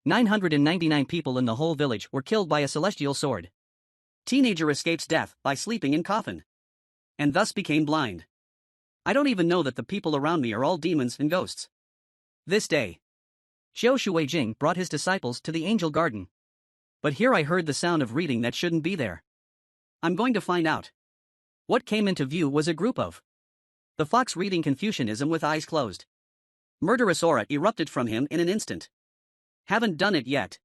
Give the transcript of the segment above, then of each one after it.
999 people in the whole village were killed by a celestial sword. Teenager escapes death by sleeping in coffin. And thus became blind. I don't even know that the people around me are all demons and ghosts. This day, Xiao Shuijing brought his disciples to the angel garden. But here I heard the sound of reading that shouldn't be there. I'm going to find out. What came into view was a group of the fox reading Confucianism with eyes closed. Murderous aura erupted from him in an instant. Haven't done it yet.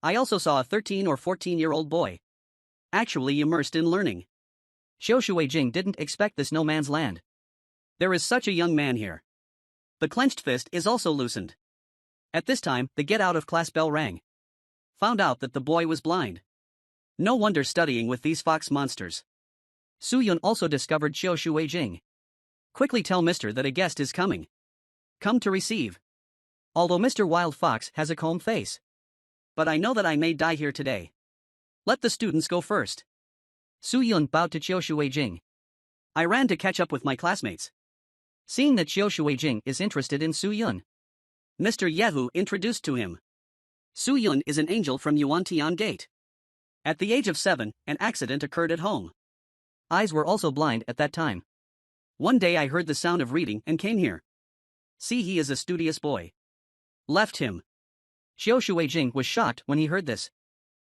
I also saw a 13 or 14-year-old boy actually immersed in learning. Xiao Shuijing didn't expect this no man's land. There is such a young man here. The clenched fist is also loosened. At this time, the get-out-of-class bell rang. Found out that the boy was blind. No wonder studying with these fox monsters. Su Yun also discovered Xiao Shuijing. Quickly tell Mr. that a guest is coming. Come to receive. Although Mr. Wild Fox has a calm face. But I know that I may die here today. Let the students go first. Su Yun bowed to Xiao Shuijing. I ran to catch up with my classmates. Seeing that Xiao Shuijing is interested in Su Yun, Mr. Yehu introduced to him. Su Yun is an angel from Yuantian Gate. At the age of 7, an accident occurred at home. Eyes were also blind at that time. One day I heard the sound of reading and came here. See, he is a studious boy. Left him. Xiao Shuijing was shocked when he heard this.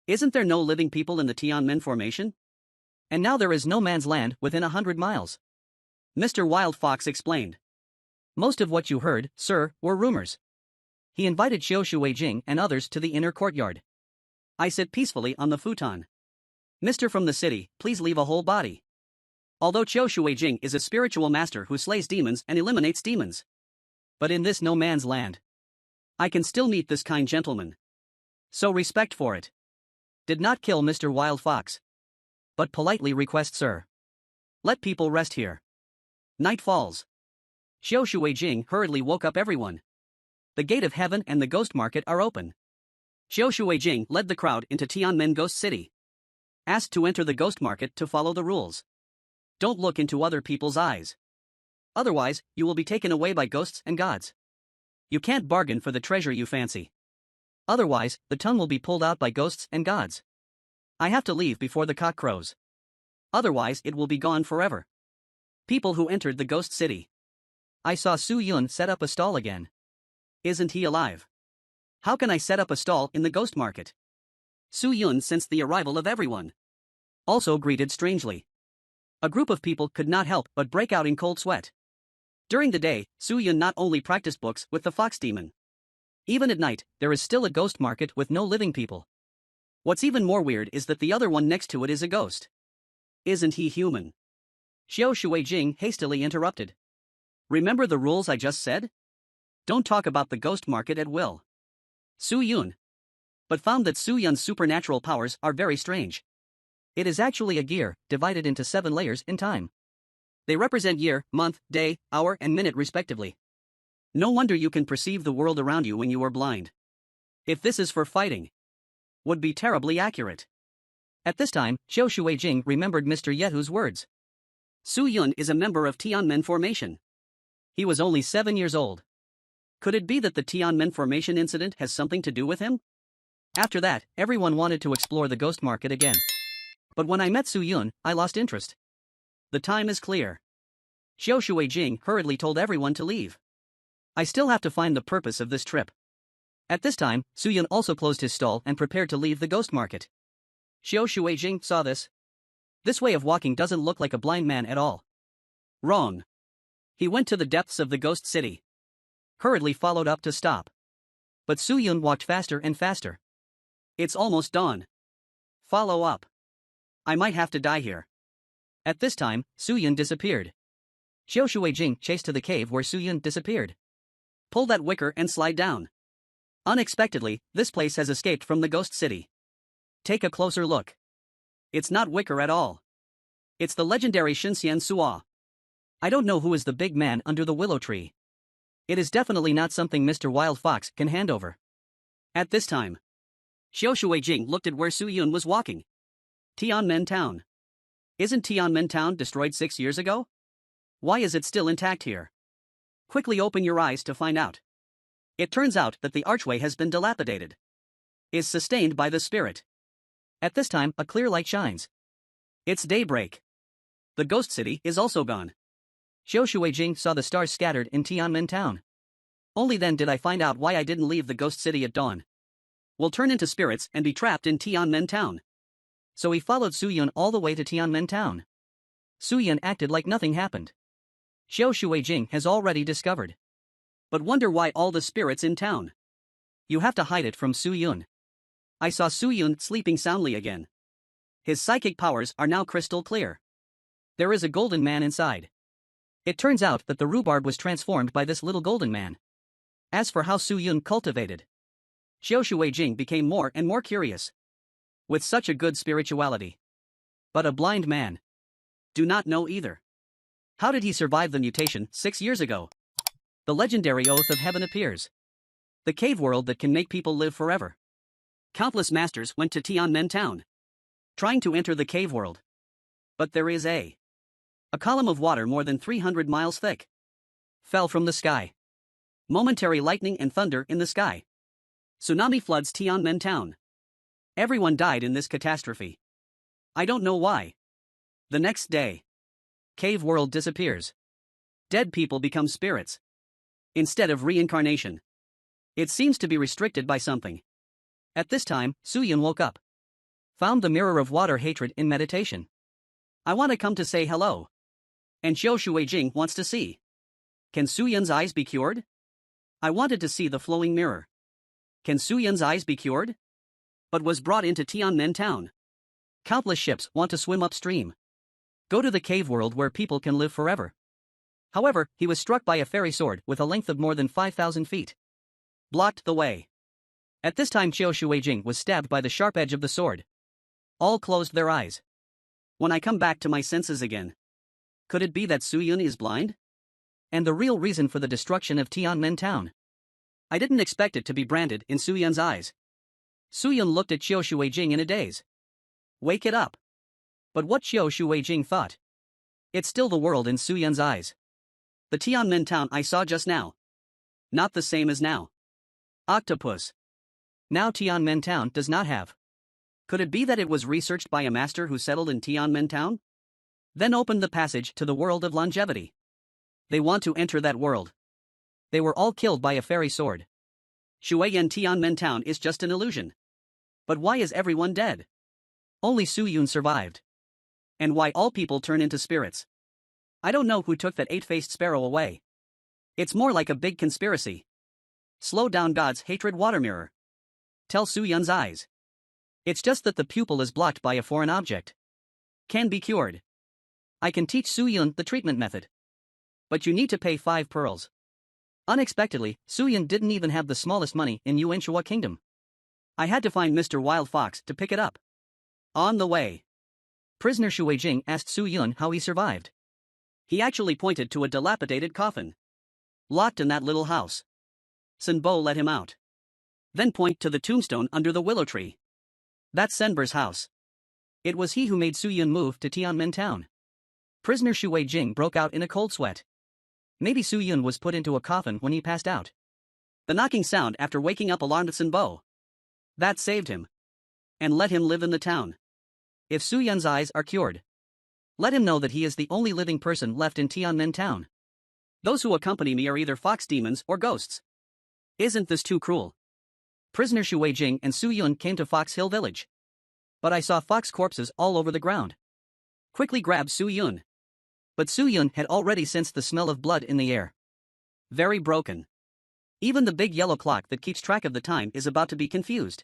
Isn't there no living people in the Tianmen formation? And now there is no man's land within 100 miles. Mr. Wild Fox explained. Most of what you heard, sir, were rumors. He invited Xiao Shuijing and others to the inner courtyard. I sit peacefully on the futon. Mr. from the city, please leave a whole body. Although Xiao Shuijing is a spiritual master who slays demons and eliminates demons. But in this no man's land, I can still meet this kind gentleman. So respect for it. Did not kill Mr. Wild Fox. But politely request, sir. Let people rest here. Night falls. Xiao Shuijing hurriedly woke up everyone. The gate of heaven and the ghost market are open. Xiao Shuijing led the crowd into Tianmen Ghost City. Asked to enter the ghost market to follow the rules. Don't look into other people's eyes. Otherwise, you will be taken away by ghosts and gods. You can't bargain for the treasure you fancy. Otherwise, the tongue will be pulled out by ghosts and gods. I have to leave before the cock crows. Otherwise, it will be gone forever. People who entered the ghost city. I saw Su Yun set up a stall again. Isn't he alive? How can I set up a stall in the ghost market? Su Yun sensed the arrival of everyone. Also greeted strangely. A group of people could not help but break out in cold sweat. During the day, Su Yun not only practiced books with the fox demon. Even at night, there is still a ghost market with no living people. What's even more weird is that the other one next to it is a ghost. Isn't he human? Xiao Shuijing hastily interrupted. Remember the rules I just said? Don't talk about the ghost market at will. Su Yun. But found that Su Yun's supernatural powers are very strange. It is actually a gear, divided into 7 layers in time. They represent year, month, day, hour and minute respectively. No wonder you can perceive the world around you when you are blind. If this is for fighting, would be terribly accurate. At this time, Xiao Shuijing remembered Mr. Yehu's words. Su Yun is a member of Tianmen Formation. He was only 7 years old. Could it be that the Tianmen Formation incident has something to do with him? After that, everyone wanted to explore the ghost market again. But when I met Su Yun, I lost interest. The time is clear. Xiao Shuijing hurriedly told everyone to leave. I still have to find the purpose of this trip. At this time, Su Yun also closed his stall and prepared to leave the ghost market. Xiao Shuijing saw this. This way of walking doesn't look like a blind man at all. Wrong. He went to the depths of the ghost city. Hurriedly followed up to stop. But Su Yun walked faster and faster. It's almost dawn. Follow up. I might have to die here. At this time, Su Yun disappeared. Xiao Shuijing chased to the cave where Su Yun disappeared. Pull that wicker and slide down. Unexpectedly, this place has escaped from the ghost city. Take a closer look. It's not wicker at all. It's the legendary Shinxian Suo. I don't know who is the big man under the willow tree. It is definitely not something Mr. Wild Fox can hand over. At this time, Xiao Shuijing looked at where Su Yun was walking. Tianmen Town. Isn't Tianmen Town destroyed 6 years ago? Why is it still intact here? Quickly open your eyes to find out. It turns out that the archway has been dilapidated. Is sustained by the spirit. At this time, a clear light shines. It's daybreak. The ghost city is also gone. Xiao Shuijing saw the stars scattered in Tianmen town. Only then did I find out why I didn't leave the ghost city at dawn. We'll turn into spirits and be trapped in Tianmen town. So he followed Su Yun all the way to Tianmen town. Su Yun acted like nothing happened. Xiao Shuijing has already discovered. But wonder why all the spirits in town. You have to hide it from Su Yun. I saw Su Yun sleeping soundly again. His psychic powers are now crystal clear. There is a golden man inside. It turns out that the rhubarb was transformed by this little golden man. As for how Su Yun cultivated, Xiao Shuijing became more and more curious. With such a good spirituality. But a blind man. Do not know either. How did he survive the mutation 6 years ago? The legendary Oath of Heaven appears. The cave world that can make people live forever. Countless masters went to Tianmen town, trying to enter the cave world. But there is a column of water more than 300 miles thick. Fell from the sky. Momentary lightning and thunder in the sky. Tsunami floods Tianmen town. Everyone died in this catastrophe. I don't know why. The next day, cave world disappears. Dead people become spirits. Instead of reincarnation. It seems to be restricted by something. At this time, Su Yun woke up. Found the mirror of water hatred in meditation. I want to come to say hello. And Xiao Shuijing wants to see. Can Su Yun's eyes be cured? I wanted to see the flowing mirror. Can Su Yun's eyes be cured? But was brought into Tianmen town. Countless ships want to swim upstream. Go to the cave world where people can live forever. However, he was struck by a fairy sword with a length of more than 5,000 feet. Blocked the way. At this time Xiao Shuijing was stabbed by the sharp edge of the sword. All closed their eyes. When I come back to my senses again. Could it be that Su Yun is blind? And the real reason for the destruction of Tianmen town? I didn't expect it to be branded in Su Yun's eyes. Su Yun looked at Xiao Shuijing in a daze. Wake it up. But what Xiao Shuijing thought? It's still the world in Su Yun's eyes. The Tianmen town I saw just now. Not the same as now. Octopus. Now Tianmen town does not have. Could it be that it was researched by a master who settled in Tianmen town? Then opened the passage to the world of longevity. They want to enter that world. They were all killed by a fairy sword. Shuiyan Tianmen town is just an illusion. But why is everyone dead? Only Su Yun survived. And why all people turn into spirits? I don't know who took that 8-faced sparrow away. It's more like a big conspiracy. Slow down God's hatred water mirror. Tell Su Yun's eyes. It's just that the pupil is blocked by a foreign object. Can be cured. I can teach Su Yun the treatment method. But you need to pay 5 pearls. Unexpectedly, Su Yun didn't even have the smallest money in Yuanshua Kingdom. I had to find Mr. Wild Fox to pick it up. On the way, prisoner Shuijing asked Su Yun how he survived. He actually pointed to a dilapidated coffin. Locked in that little house. Senbo let him out. Then point to the tombstone under the willow tree. That's Senber's house. It was he who made Su Yun move to Tianmen town. Prisoner Shuijing broke out in a cold sweat. Maybe Su Yun was put into a coffin when he passed out. The knocking sound after waking up alarmed Senbo. That saved him. And let him live in the town. If Su Yun's eyes are cured, let him know that he is the only living person left in Tianmen town. Those who accompany me are either fox demons or ghosts. Isn't this too cruel? Prisoner Shuijing and Su Yun came to Fox Hill village. But I saw fox corpses all over the ground. Quickly grabbed Su Yun. But Su Yun had already sensed the smell of blood in the air. Very broken. Even the big yellow clock that keeps track of the time is about to be confused.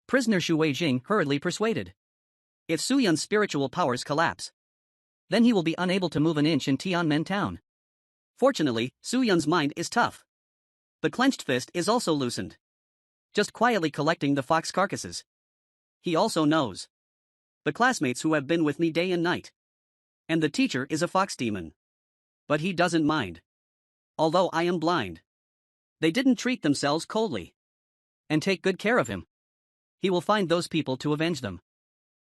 Prisoner Shuijing hurriedly persuaded. If Su Yun's spiritual powers collapse, then he will be unable to move an inch in Tianmen town. Fortunately, Su Yun's mind is tough. The clenched fist is also loosened. Just quietly collecting the fox carcasses. He also knows the classmates who have been with me day and night. And the teacher is a fox demon. But he doesn't mind. Although I am blind. They didn't treat themselves coldly. And take good care of him. He will find those people to avenge them.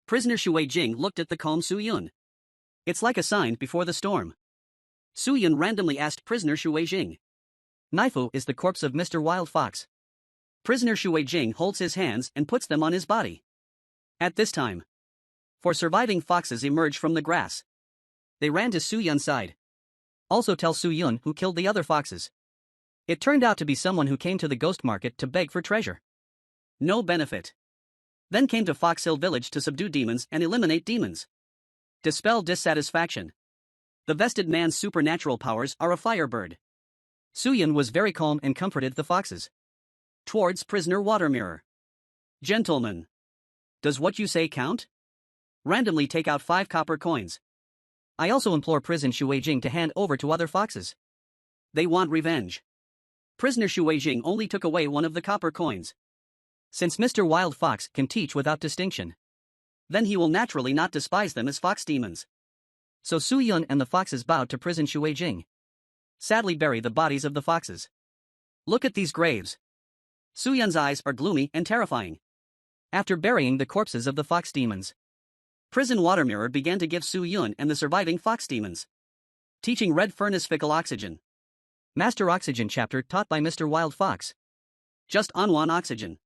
Prisoner Shuijing looked at the calm Su Yun. It's like a sign before the storm. Su Yun randomly asked Prisoner Shuijing. Naifu is the corpse of Mr. Wild Fox. Prisoner Shui Jing holds his hands and puts them on his body. At this time, 4 surviving foxes emerge from the grass. They ran to Su Yun's side. Also tell Su Yun who killed the other foxes. It turned out to be someone who came to the ghost market to beg for treasure. No benefit. Then came to Fox Hill Village to subdue demons and eliminate demons. Dispel dissatisfaction. The vested man's supernatural powers are a firebird. Su Yun was very calm and comforted the foxes. Towards prisoner Water Mirror. Gentlemen. Does what you say count? Randomly take out 5 copper coins. I also implore prison Shui Jing to hand over to other foxes. They want revenge. Prisoner Shui Jing only took away one of the copper coins. Since Mr. Wild Fox can teach without distinction, then he will naturally not despise them as fox demons. So Su Yun and the foxes bowed to prison Shui Jing. Sadly bury the bodies of the foxes. Look at these graves. Su Yun's eyes are gloomy and terrifying. After burying the corpses of the fox demons, Prison Water Mirror began to give Su Yun and the surviving fox demons teaching Red Furnace Fickle Oxygen. Master Oxygen chapter taught by Mr. Wild Fox. Just on one oxygen.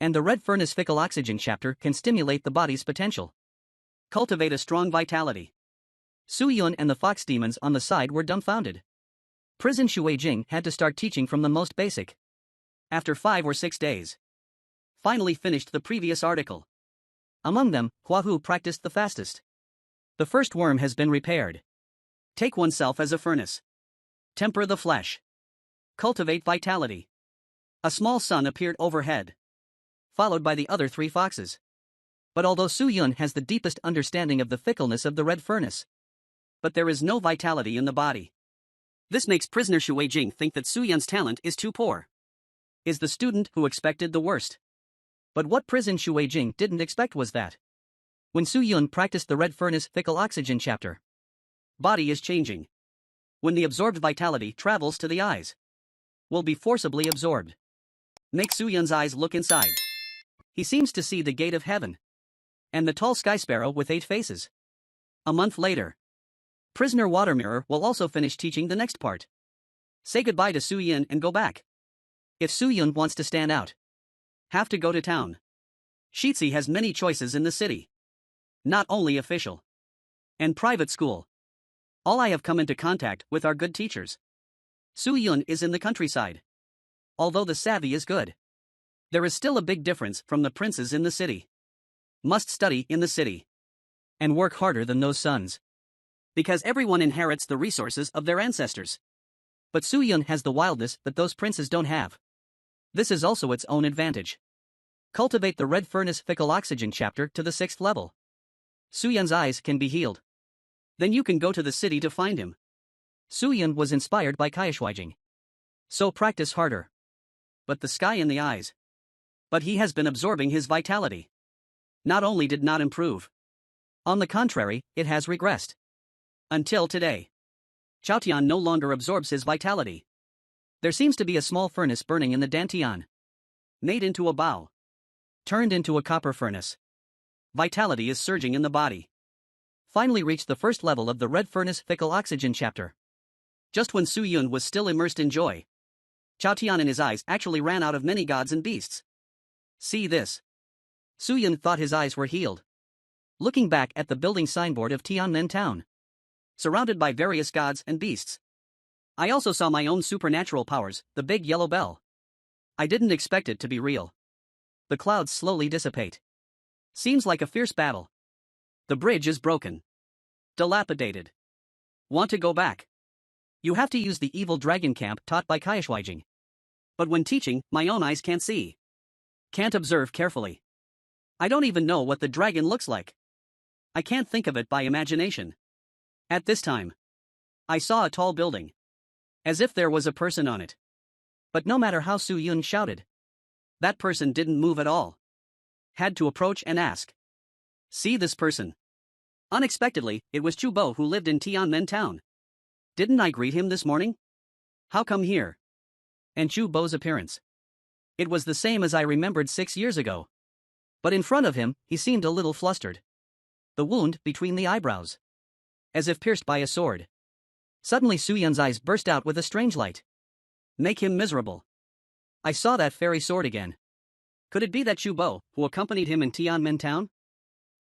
And the Red Furnace Fickle Oxygen chapter can stimulate the body's potential. Cultivate a strong vitality. Su Yun and the fox demons on the side were dumbfounded. Prison Shui Jing had to start teaching from the most basic. After 5 or 6 days. Finally finished the previous article. Among them, Hua Hu practiced the fastest. The first worm has been repaired. Take oneself as a furnace. Temper the flesh. Cultivate vitality. A small sun appeared overhead, followed by the other 3 foxes. But although Su Yun has the deepest understanding of the fickleness of the red furnace, but there is no vitality in the body. This makes prisoner Shui Jing think that Su Yun's talent is too poor. Is the student who expected the worst. But what prison Shui Jing didn't expect was that when Su Yun practiced the Red Furnace Fickle Oxygen chapter, body is changing. When the absorbed vitality travels to the eyes, will be forcibly absorbed. Make Su Yun's eyes look inside. He seems to see the gate of heaven. And the tall sky sparrow with 8 faces. A month later, Prisoner Water Mirror will also finish teaching the next part. Say goodbye to Su Yun and go back. If Su Yun wants to stand out, have to go to town. Shitzi has many choices in the city. Not only official and private school. All I have come into contact with are good teachers. Su Yun is in the countryside. Although the savvy is good, there is still a big difference from the princes in the city. Must study in the city and work harder than those sons. Because everyone inherits the resources of their ancestors. But Su Yun has the wildness that those princes don't have. This is also its own advantage. Cultivate the Red Furnace Fickle Oxygen chapter to the 6th level. Su Yun's eyes can be healed. Then you can go to the city to find him. Su Yun was inspired by Kaishwaijing. So practice harder. But the sky in the eyes. But he has been absorbing his vitality. Not only did not improve. On the contrary, it has regressed. Until today. Chaotian no longer absorbs his vitality. There seems to be a small furnace burning in the Dantian. Made into a bow. Turned into a copper furnace. Vitality is surging in the body. Finally reached the 1st level of the Red Furnace Fickle Oxygen chapter. Just when Su Yun was still immersed in joy, Chaotian in his eyes actually ran out of many gods and beasts. See this. Su Yun thought his eyes were healed. Looking back at the building signboard of Tianmen town. Surrounded by various gods and beasts. I also saw my own supernatural powers, the big yellow bell. I didn't expect it to be real. The clouds slowly dissipate. Seems like a fierce battle. The bridge is broken. Dilapidated. Want to go back? You have to use the evil dragon camp taught by Kaishwaijing. But when teaching, my own eyes can't see. Can't observe carefully. I don't even know what the dragon looks like. I can't think of it by imagination. At this time, I saw a tall building. As if there was a person on it. But no matter how Su Yun shouted, that person didn't move at all. Had to approach and ask. See this person. Unexpectedly, it was Chu Bo who lived in Tianmen town. Didn't I greet him this morning? How come here? And Chu Bo's appearance. It was the same as I remembered 6 years ago. But in front of him, he seemed a little flustered. The wound between the eyebrows. As if pierced by a sword. Suddenly Su Yun's eyes burst out with a strange light. Make him miserable. I saw that fairy sword again. Could it be that Chu Bo, who accompanied him in Tianmen town,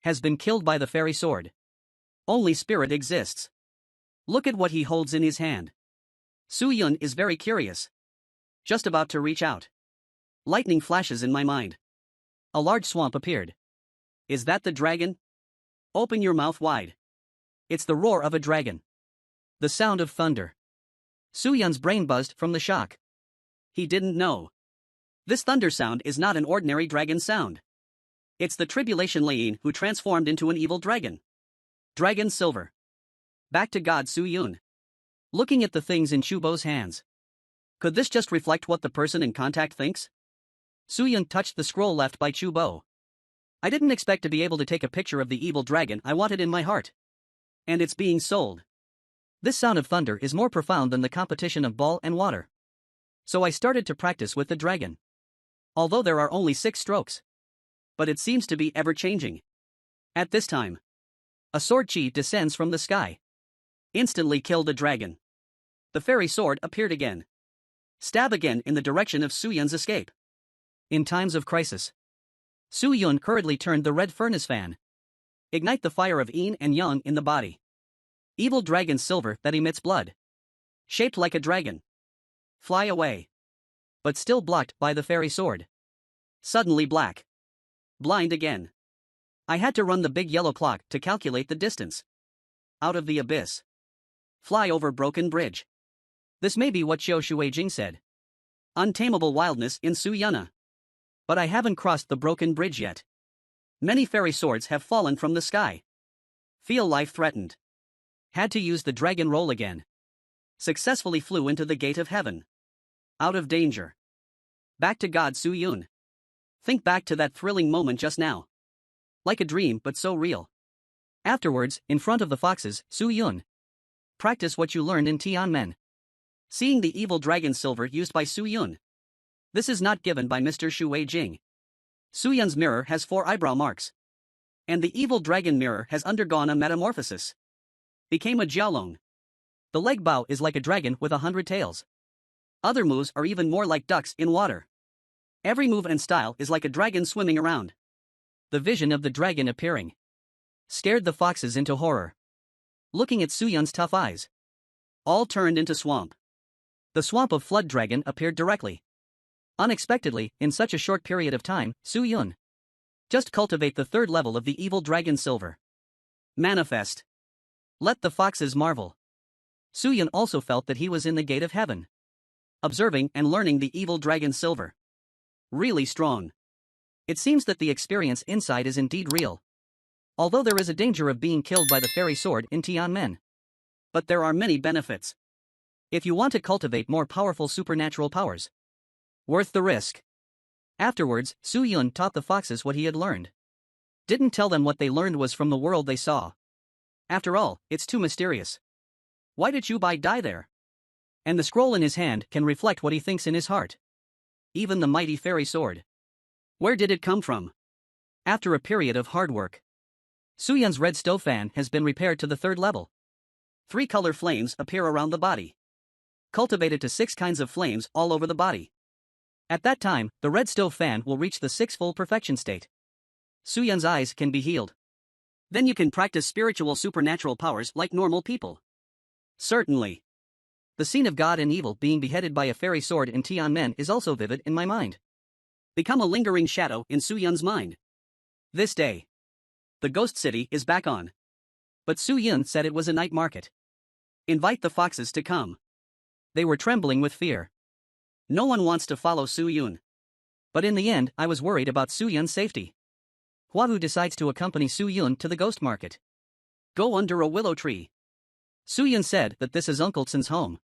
has been killed by the fairy sword? Only spirit exists. Look at what he holds in his hand. Su Yun is very curious. Just about to reach out. Lightning flashes in my mind. A large swamp appeared. Is that the dragon? Open your mouth wide. It's the roar of a dragon. The sound of thunder. Su Yun's brain buzzed from the shock. He didn't know. This thunder sound is not an ordinary dragon sound. It's the tribulation Lane who transformed into an evil dragon. Dragon Silver. Back to God Su Yun. Looking at the things in Chu Bo's hands. Could this just reflect what the person in contact thinks? Su Yun touched the scroll left by Chu Bo. I didn't expect to be able to take a picture of the evil dragon I wanted in my heart. And it's being sold. This sound of thunder is more profound than the competition of ball and water. So I started to practice with the dragon. Although there are only 6 strokes. But it seems to be ever-changing. At this time, a sword chi descends from the sky. Instantly killed a dragon. The fairy sword appeared again. Stab again in the direction of Su Yun's escape. In times of crisis, Su Yun hurriedly turned the red furnace fan. Ignite the fire of yin and yang in the body. Evil dragon silver that emits blood. Shaped like a dragon. Fly away. But still blocked by the fairy sword. Suddenly black. Blind again. I had to run the big yellow clock to calculate the distance. Out of the abyss. Fly over broken bridge. This may be what Xiao Shuijing said. Untamable wildness in Su Yuna. But I haven't crossed the broken bridge yet. Many fairy swords have fallen from the sky. Feel life threatened. Had to use the dragon roll again. Successfully flew into the gate of heaven. Out of danger. Back to God Su Yun. Think back to that thrilling moment just now. Like a dream but so real. Afterwards, in front of the foxes, Su Yun. Practice what you learned in Tianmen. Seeing the evil dragon silver used by Su Yun. This is not given by Mr. Shu Jing. Su Yun's mirror has 4 eyebrow marks. And the evil dragon mirror has undergone a metamorphosis. Became a jiaolong. The leg bow is like a dragon with 100 tails. Other moves are even more like ducks in water. Every move and style is like a dragon swimming around. The vision of the dragon appearing scared the foxes into horror. Looking at Su Yun's tough eyes. All turned into swamp. The swamp of flood dragon appeared directly. Unexpectedly, in such a short period of time, Su Yun. Just cultivate the 3rd level of the evil dragon silver. Manifest. Let the foxes marvel. Su Yun also felt that he was in the gate of heaven. Observing and learning the evil dragon silver. Really strong. It seems that the experience inside is indeed real. Although there is a danger of being killed by the fairy sword in Tianmen. But there are many benefits. If you want to cultivate more powerful supernatural powers. Worth the risk. Afterwards, Su Yun taught the foxes what he had learned. Didn't tell them what they learned was from the world they saw. After all, it's too mysterious. Why did Chu Bai die there? And the scroll in his hand can reflect what he thinks in his heart. Even the mighty fairy sword. Where did it come from? After a period of hard work. Su Yun's red stove fan has been repaired to the 3rd level. 3 color flames appear around the body. Cultivated to 6 kinds of flames all over the body. At that time, the red stove fan will reach the 6th full perfection state. Su Yun's eyes can be healed. Then you can practice spiritual supernatural powers like normal people. Certainly. The scene of God and evil being beheaded by a fairy sword in Tianmen is also vivid in my mind. Become a lingering shadow in Su Yun's mind. This day. The ghost city is back on. But Su Yun said it was a night market. Invite the foxes to come. They were trembling with fear. No one wants to follow Su Yun. But in the end, I was worried about Su Yun's safety. Huahu decides to accompany Su Yun to the ghost market. Go under a willow tree. Su Yun said that this is Uncle Tsun's home.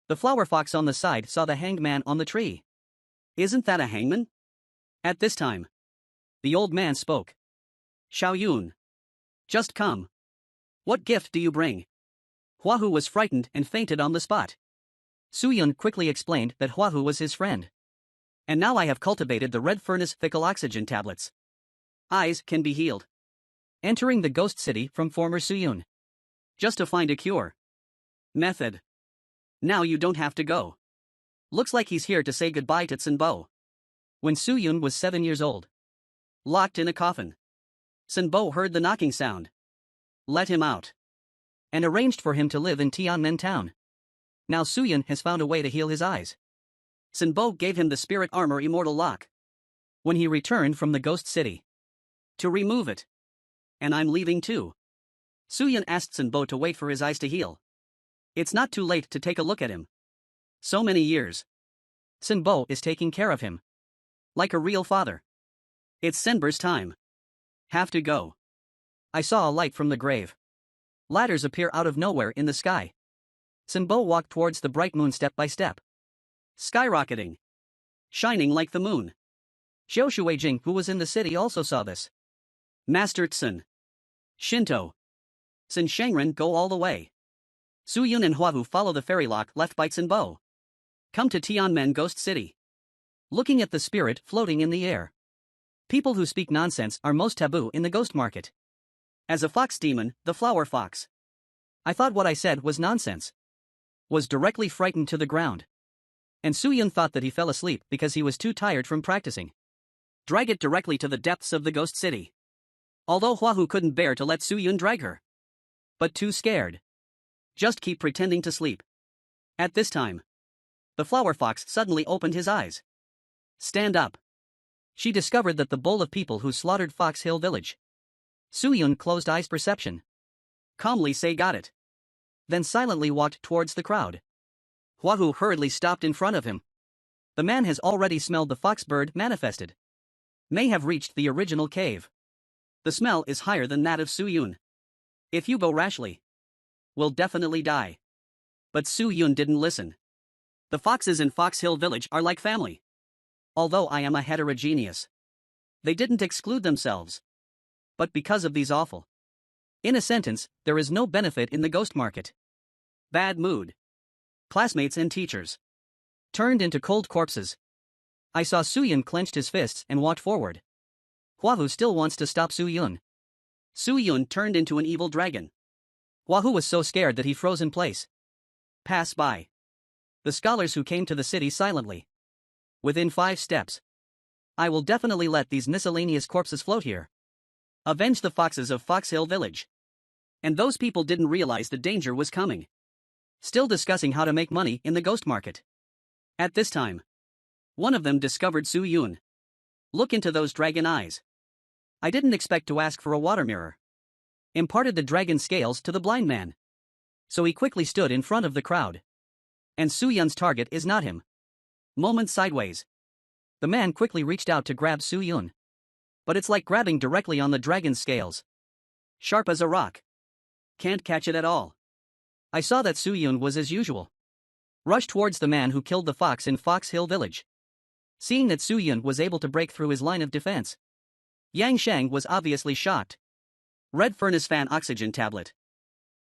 The flower fox on the side saw the hanged man on the tree. Isn't that a hangman? At this time, the old man spoke. Xiao Yun. Just come. What gift do you bring? Huahu was frightened and fainted on the spot. Su Yun quickly explained that Huahu was his friend. And now I have cultivated the red furnace fickle oxygen tablets. Eyes can be healed. Entering the ghost city from former Su Yun. Just to find a cure. Method. Now you don't have to go. Looks like he's here to say goodbye to Tsunbo. When Su Yun was 7 years old, locked in a coffin, Tsunbo heard the knocking sound, let him out, and arranged for him to live in Tianmen town. Now Su Yun has found a way to heal his eyes. Tsunbo gave him the spirit armor Immortal Lock when he returned from the ghost city to remove it. And I'm leaving too. Su Yun asked Tsunbo to wait for his eyes to heal. It's not too late to take a look at him. So many years. Tsunbo is taking care of him. Like a real father. It's Senber's time. Have to go. I saw a light from the grave. Ladders appear out of nowhere in the sky. Tsunbo walked towards the bright moon step by step. Skyrocketing. Shining like the moon. Xiao Shuijing, who was in the city, also saw this. Master Tsun. Shinto. Sun Shangren go all the way. Su Yun and Huahu follow the fairy lock left by Tsunbo. Come to Tianmen Ghost City. Looking at the spirit floating in the air. People who speak nonsense are most taboo in the ghost market. As a fox demon, the flower fox, I thought what I said was nonsense. Was directly frightened to the ground. And Su Yun thought that he fell asleep because he was too tired from practicing. Drag it directly to the depths of the ghost city. Although Huahu couldn't bear to let Su Yun drag her. But too scared. Just keep pretending to sleep. At this time, the flower fox suddenly opened his eyes. Stand up. She discovered that the bowl of people who slaughtered Fox Hill Village. Su Yun closed eyes perception. Calmly say got it. Then silently walked towards the crowd. Huahu hurriedly stopped in front of him. The man has already smelled the fox bird manifested. May have reached the original cave. The smell is higher than that of Su Yun. If you go rashly, will definitely die. But Su Yun didn't listen. The foxes in Fox Hill Village are like family. Although I am a heterogeneous. They didn't exclude themselves. But because of these awful. In a sentence, there is no benefit in the ghost market. Bad mood. Classmates and teachers. Turned into cold corpses. I saw Su Yun clenched his fists and walked forward. Huahu still wants to stop Su Yun. Su Yun turned into an evil dragon. Huahu was so scared that he froze in place. Pass by. The scholars who came to the city silently. Within 5 steps. I will definitely let these miscellaneous corpses float here. Avenge the foxes of Fox Hill Village. And those people didn't realize the danger was coming. Still discussing how to make money in the ghost market. At this time, one of them discovered Su Yun. Look into those dragon eyes. I didn't expect to ask for a water mirror. Imparted the dragon scales to the blind man. So he quickly stood in front of the crowd. And Su Yun's target is not him. Moment sideways. The man quickly reached out to grab Su Yun. But it's like grabbing directly on the dragon's scales. Sharp as a rock. Can't catch it at all. I saw that Su Yun was as usual. Rushed towards the man who killed the fox in Fox Hill Village. Seeing that Su Yun was able to break through his line of defense, Yang Shang was obviously shocked. Red Furnace Fan Oxygen Tablet.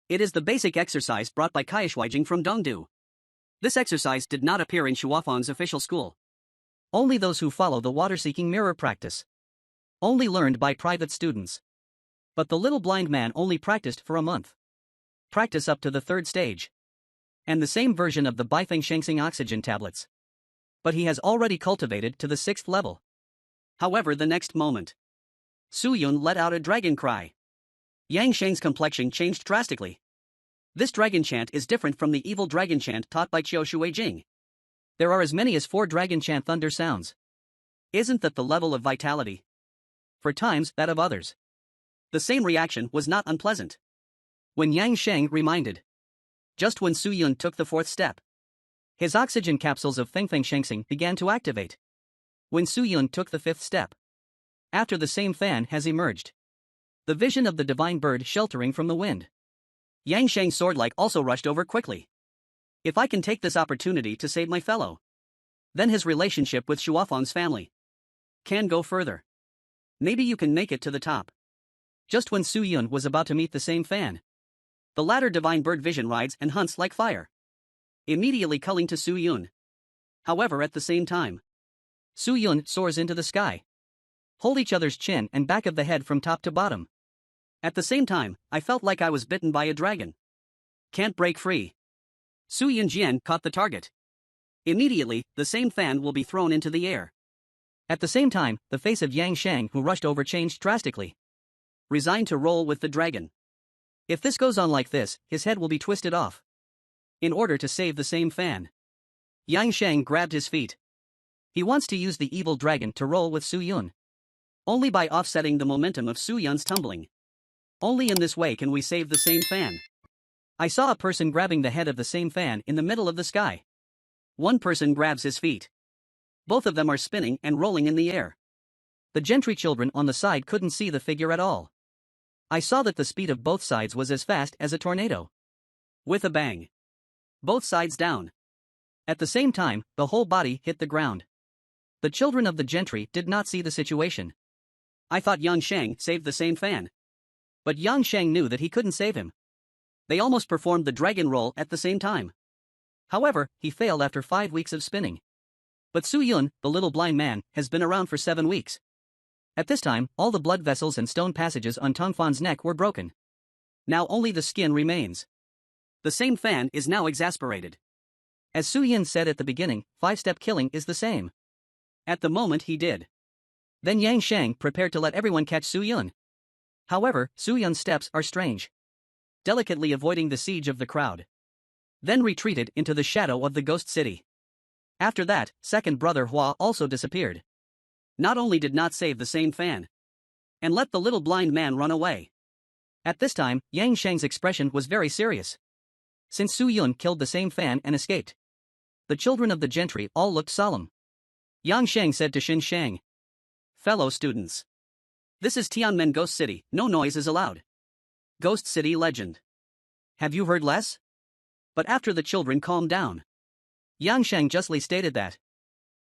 It is the basic exercise brought by Kaishwijing from Dongdu. This exercise did not appear in Shuafang's official school. Only those who follow the water-seeking mirror practice. Only learned by private students. But the little blind man only practiced for a month. Practice up to the 3rd stage. And the same version of the Bifeng Shangsing oxygen tablets. But he has already cultivated to the 6th level. However, the next moment, Su Yun let out a dragon cry. Yang Shang's complexion changed drastically. This dragon chant is different from the evil dragon chant taught by Qiu Shuijing. There are as many as 4 dragon chant thunder sounds. Isn't that the level of vitality? For times that of others. The same reaction was not unpleasant. When Yang Shang reminded. Just when Su Yun took the 4th step. His oxygen capsules of Fengfeng Shangsing began to activate. When Su Yun took the 5th step. After the same fan has emerged. The vision of the divine bird sheltering from the wind. Yang Shang's sword-like also rushed over quickly. If I can take this opportunity to save my fellow, then his relationship with Shuafang's family can go further. Maybe you can make it to the top. Just when Su Yun was about to meet the same fan, the latter divine bird vision rides and hunts like fire, immediately culling to Su Yun. However, at the same time, Su Yun soars into the sky. Hold each other's chin and back of the head from top to bottom. At the same time, I felt like I was bitten by a dragon. Can't break free. Su Yunjian caught the target. Immediately, the same fan will be thrown into the air. At the same time, the face of Yang Shang, who rushed over, changed drastically. Resigned to roll with the dragon. If this goes on like this, his head will be twisted off. In order to save the same fan, Yang Shang grabbed his feet. He wants to use the evil dragon to roll with Su Yun. Only by offsetting the momentum of Su Yun's tumbling. Only in this way can we save the same fan. I saw a person grabbing the head of the same fan in the middle of the sky. One person grabs his feet. Both of them are spinning and rolling in the air. The gentry children on the side couldn't see the figure at all. I saw that the speed of both sides was as fast as a tornado. With a bang. Both sides down. At the same time, the whole body hit the ground. The children of the gentry did not see the situation. I thought Yang Shang saved the same fan. But Yang Shang knew that he couldn't save him. They almost performed the dragon roll at the same time. However, he failed after 5 weeks of spinning. But Su Yun, the little blind man, has been around for 7 weeks. At this time, all the blood vessels and stone passages on Tong Fan's neck were broken. Now only the skin remains. The same fan is now exasperated. As Su Yun said at the beginning, 5-step killing is the same. At the moment he did. Then Yang Shang prepared to let everyone catch Su Yun. However, Su Yun's steps are strange. Delicately avoiding the siege of the crowd. Then retreated into the shadow of the ghost city. After that, second brother Hua also disappeared. Not only did not save the same fan. And let the little blind man run away. At this time, Yang Shang's expression was very serious. Since Su Yun killed the same fan and escaped. The children of the gentry all looked solemn. Yang Shang said to Xin Shang. Fellow students. This is Tianmen Ghost City, no noise is allowed. Ghost City legend. Have you heard less? But after the children calmed down. Yang Shang justly stated that.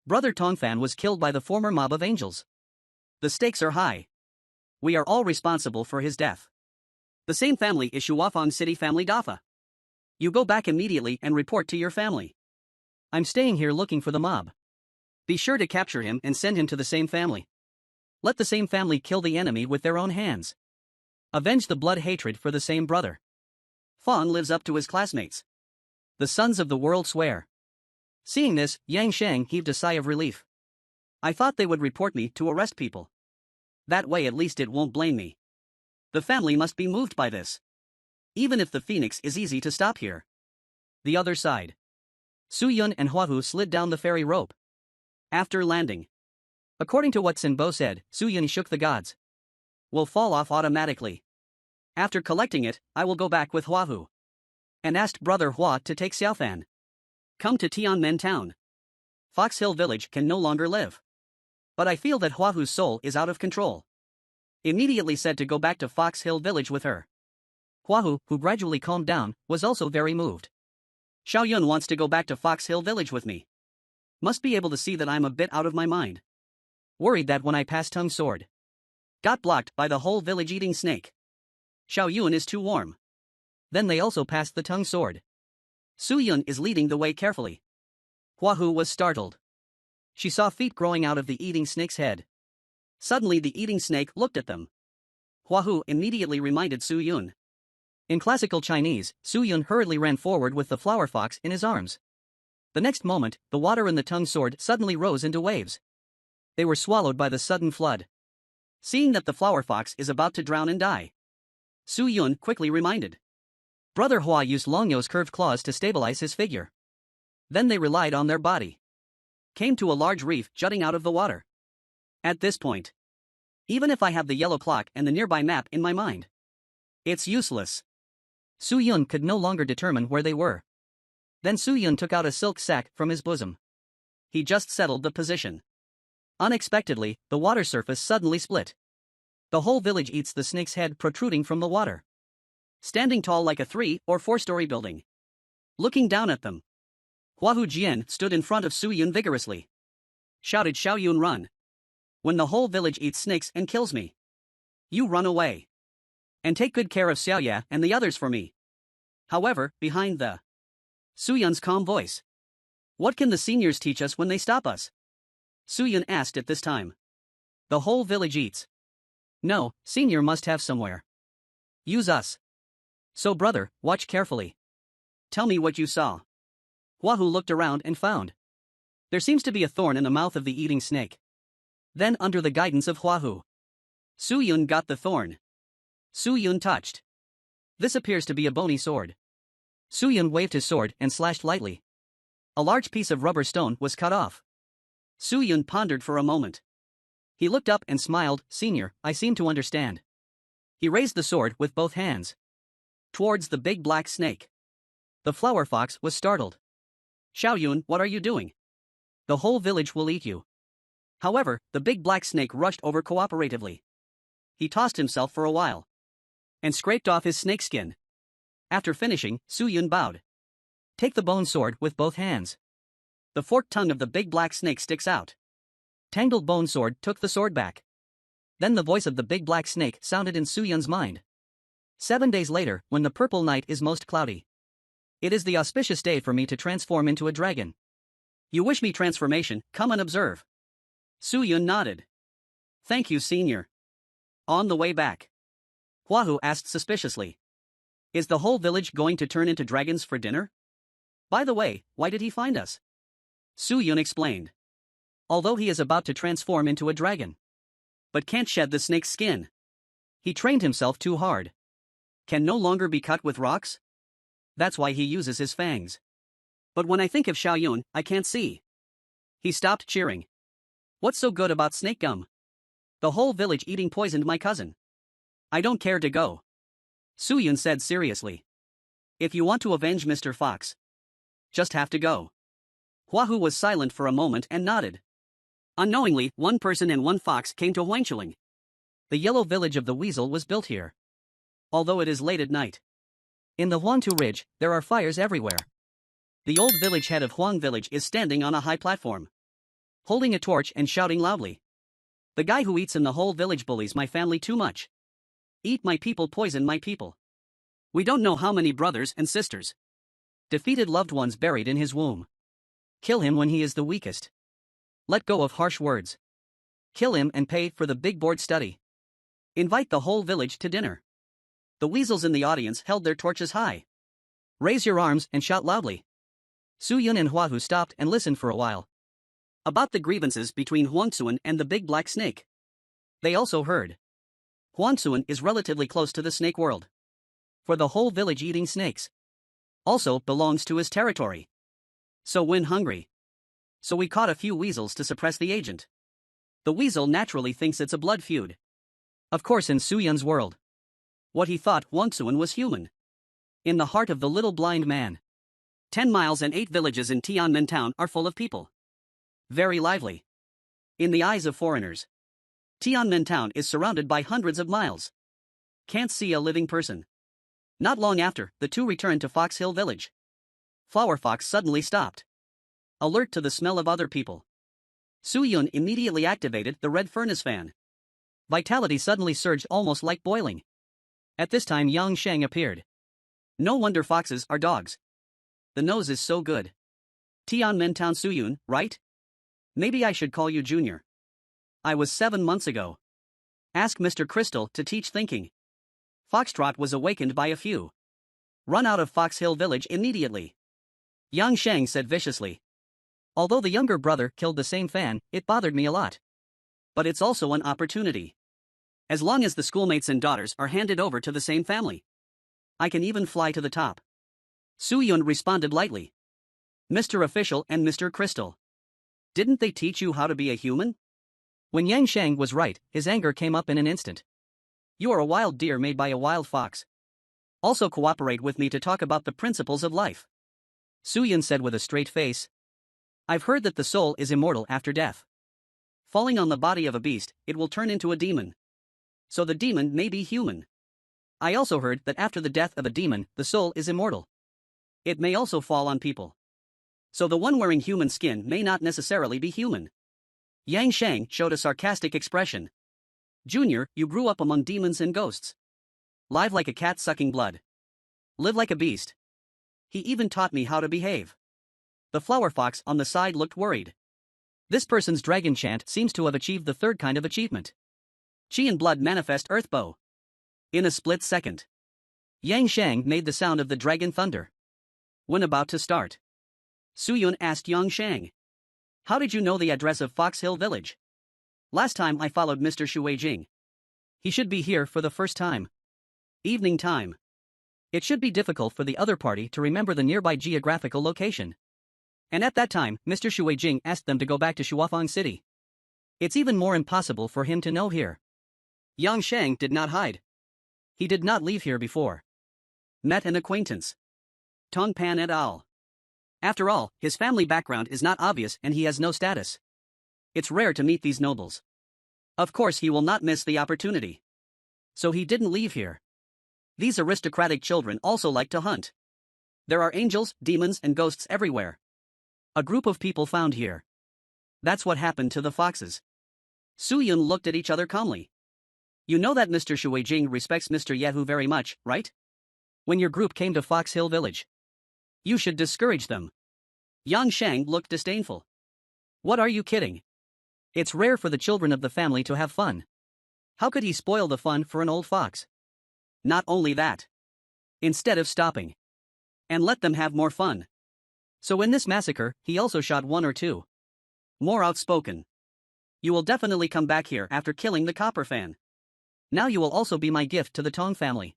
Brother Tongfan was killed by the former mob of angels. The stakes are high. We are all responsible for his death. The same family is Shuafang City Family Dafa. You go back immediately and report to your family. I'm staying here looking for the mob. Be sure to capture him and send him to the same family. Let the same family kill the enemy with their own hands. Avenge the blood hatred for the same brother. Fang lives up to his classmates. The sons of the world swear. Seeing this, Yang Shang heaved a sigh of relief. I thought they would report me to arrest people. That way at least it won't blame me. The family must be moved by this. Even if the phoenix is easy to stop here. The other side. Su Yun and Huahu slid down the ferry rope. After landing. According to what Sinbo said, Su Yun shook the gods. Will fall off automatically. After collecting it, I will go back with Huahu. And asked brother Hua to take Xiaofan. Come to Tianmen town. Fox Hill village can no longer live. But I feel that Huahu's soul is out of control. Immediately said to go back to Fox Hill village with her. Huahu, who gradually calmed down, was also very moved. Xiaoyun wants to go back to Fox Hill village with me. Must be able to see that I'm a bit out of my mind. Worried that when I pass Tongue Sword. Got blocked by the whole village eating snake. Xiaoyun is too warm. Then they also passed the Tongue Sword. Su Yun is leading the way carefully. Huahu was startled. She saw feet growing out of the eating snake's head. Suddenly the eating snake looked at them. Huahu immediately reminded Su Yun. In classical Chinese, Su Yun hurriedly ran forward with the flower fox in his arms. The next moment, the water in the Tongue Sword suddenly rose into waves. They were swallowed by the sudden flood. Seeing that the flower fox is about to drown and die, Su Yun quickly reminded. Brother Hua used Longyo's curved claws to stabilize his figure. Then they relied on their body. Came to a large reef jutting out of the water. At this point, even if I have the yellow clock and the nearby map in my mind, it's useless. Su Yun could no longer determine where they were. Then Su Yun took out a silk sack from his bosom. He just settled the position. Unexpectedly, the water surface suddenly split. The whole village eats the snake's head protruding from the water. Standing tall like a 3 or 4-story building. Looking down at them. Huahu Jian stood in front of Su Yun vigorously. Shouted, Xiaoyun, run. When the whole village eats snakes and kills me. You run away. And take good care of Xiaoya and the others for me. However, behind the Su Yun's calm voice. What can the seniors teach us when they stop us? Su Yun asked at this time. The whole village eats. No, senior must have somewhere. Use us. So brother, watch carefully. Tell me what you saw. Huahu looked around and found There seems to be a thorn in the mouth of the eating snake. Then, under the guidance of Huahu, Su Yun got the thorn. Su Yun touched. This appears to be a bony sword. Su Yun waved his sword and slashed lightly. A large piece of rubber stone was cut off. Su Yun pondered for a moment. He looked up and smiled. "Senior, I seem to understand." He raised the sword with both hands towards the big black snake. The flower fox was startled. "Xiao Yun, what are you doing? The whole village will eat you." However, the big black snake rushed over cooperatively. He tossed himself for a while and scraped off his snakeskin. After finishing, Su Yun bowed. "Take the bone sword with both hands." The forked tongue of the big black snake sticks out. Tangled Bone Sword took the sword back. Then the voice of the big black snake sounded in Su Yun's mind. 7 days later, when the purple night is most cloudy. It is the auspicious day for me to transform into a dragon. You wish me transformation, come and observe. Su Yun nodded. Thank you, senior. On the way back, Huahu asked suspiciously. Is the whole village going to turn into dragons for dinner? By the way, why did he find us? Su Yun explained. Although he is about to transform into a dragon, but can't shed the snake's skin. He trained himself too hard. Can no longer be cut with rocks? That's why he uses his fangs. But when I think of Xiao Yun, I can't see. He stopped cheering. What's so good about snake gum? The whole village eating poisoned my cousin. I don't care to go. Su Yun said seriously. If you want to avenge Mr. Fox, just have to go. Huahu was silent for a moment and nodded. Unknowingly, one person and one fox came to Huangqiling. The yellow village of the weasel was built here. Although it is late at night. In the Huangtu Ridge, there are fires everywhere. The old village head of Huang Village is standing on a high platform, holding a torch and shouting loudly. The guy who eats in the whole village bullies my family too much. Eat my people, poison my people. We don't know how many brothers and sisters. Defeated loved ones buried in his womb. Kill him when he is the weakest. Let go of harsh words. Kill him and pay for the big board study. Invite the whole village to dinner. The weasels in the audience held their torches high. Raise your arms and shout loudly. Su Yun and Huahu stopped and listened for a while. About the grievances between Huangzuan and the big black snake. They also heard. Huangzuan is relatively close to the snake world. For the whole village eating snakes also belongs to his territory. So when hungry. So we caught a few weasels to suppress the agent. The weasel naturally thinks it's a blood feud. Of course, in Su Yun's world, what he thought Huangzuan was human. In the heart of the little blind man. 10 miles and 8 villages in Tianmen town are full of people. Very lively. In the eyes of foreigners, Tianmen town is surrounded by hundreds of miles. Can't see a living person. Not long after, the two returned to Fox Hill village. Flower Fox suddenly stopped. Alert to the smell of other people. Su Yun immediately activated the red furnace fan. Vitality suddenly surged almost like boiling. At this time Yang Sheng appeared. No wonder foxes are dogs. The nose is so good. Tianmen town Su Yun, right? Maybe I should call you Junior. I was 7 months ago. Ask Mr. Crystal to teach thinking. Foxtrot was awakened by a few. Run out of Fox Hill village immediately. Yang Sheng said viciously. Although the younger brother killed the same fan, it bothered me a lot. But it's also an opportunity. As long as the schoolmates and daughters are handed over to the same family, I can even fly to the top. Su Yun responded lightly. Mr. Official and Mr. Crystal. Didn't they teach you how to be a human? When Yang Sheng was right, his anger came up in an instant. You are a wild deer made by a wild fox. Also cooperate with me to talk about the principles of life. Su Yun said with a straight face. I've heard that the soul is immortal after death. Falling on the body of a beast, it will turn into a demon. So the demon may be human. I also heard that after the death of a demon, the soul is immortal. It may also fall on people. So the one wearing human skin may not necessarily be human. Yang Sheng showed a sarcastic expression. Junior, you grew up among demons and ghosts. Live like a cat sucking blood. Live like a beast. He even taught me how to behave. The flower fox on the side looked worried. This person's dragon chant seems to have achieved the third kind of achievement. Chi and blood manifest earth bow. In a split second, Yang Sheng made the sound of the dragon thunder. When about to start, Su Yun asked Yang Sheng. How did you know the address of Fox Hill Village? Last time I followed Mr. Shuijing. He should be here for the first time. Evening time. It should be difficult for the other party to remember the nearby geographical location. And at that time, Mr. Shuijing asked them to go back to Shuafang City. It's even more impossible for him to know here. Yang Shang did not hide. He did not leave here before. Met an acquaintance. Tong Pan et al. After all, his family background is not obvious and he has no status. It's rare to meet these nobles. Of course he will not miss the opportunity. So he didn't leave here. These aristocratic children also like to hunt. There are angels, demons and ghosts everywhere. A group of people found here. That's what happened to the foxes. Su Yun looked at each other calmly. You know that Mr. Shuijing respects Mr. Yehu very much, right? When your group came to Fox Hill Village. You should discourage them. Yang Shang looked disdainful. What are you kidding? It's rare for the children of the family to have fun. How could he spoil the fun for an old fox? Not only that. Instead of stopping. And let them have more fun. So in this massacre, he also shot one or two. More outspoken. You will definitely come back here after killing the copper fan. Now you will also be my gift to the Tong family.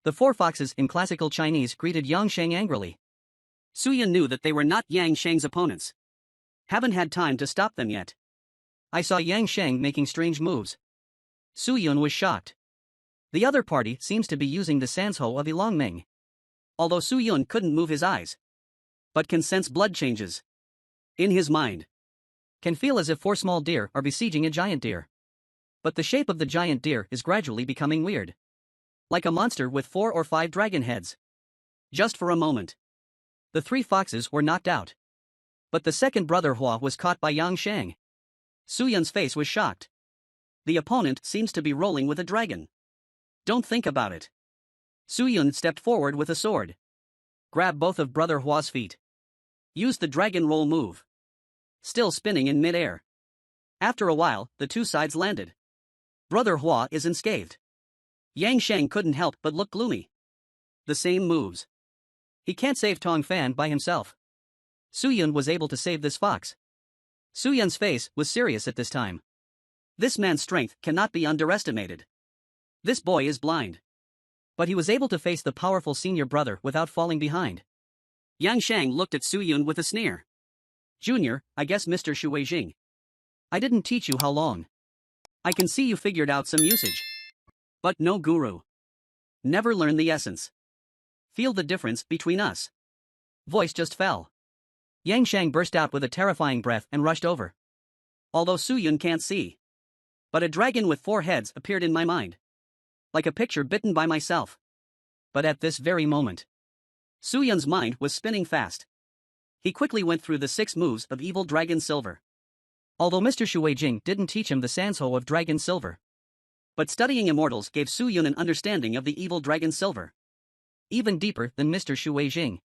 The four foxes in classical Chinese greeted Yang Shang angrily. Su Yun knew that they were not Yang Shang's opponents. Haven't had time to stop them yet. I saw Yang Shang making strange moves. Su Yun was shocked. The other party seems to be using the Sanshou of Ilongming. Although Su Yun couldn't move his eyes. But can sense blood changes. In his mind. Can feel as if four small deer are besieging a giant deer. But the shape of the giant deer is gradually becoming weird. Like a monster with 4 or 5 dragon heads. Just for a moment. The 3 foxes were knocked out. But the second brother Hua was caught by Yang Shang. Su Yun's face was shocked. The opponent seems to be rolling with a dragon. Don't think about it. Su Yun stepped forward with a sword. Grabbed both of brother Hua's feet. Used the dragon roll move. Still spinning in mid-air. After a while, the two sides landed. Brother Hua is unscathed. Yang Shang couldn't help but look gloomy. The same moves. He can't save Tong Fan by himself. Su Yun was able to save this fox. Su Yun's face was serious at this time. This man's strength cannot be underestimated. This boy is blind. But he was able to face the powerful senior brother without falling behind. Yang Shang looked at Su Yun with a sneer. Junior, I guess Mr. Shuijing. I didn't teach you how long. I can see you figured out some usage. But no guru. Never learn the essence. Feel the difference between us. Voice just fell. Yang Shang burst out with a terrifying breath and rushed over. Although Su Yun can't see. But a dragon with 4 heads appeared in my mind. Like a picture bitten by myself. But at this very moment. Su Yun's mind was spinning fast. He quickly went through the 6 moves of Evil Dragon Silver. Although Mr. Shuijing didn't teach him the Sanshou of Dragon Silver. But studying Immortals gave Su Yun an understanding of the Evil Dragon Silver. Even deeper than Mr. Shuijing.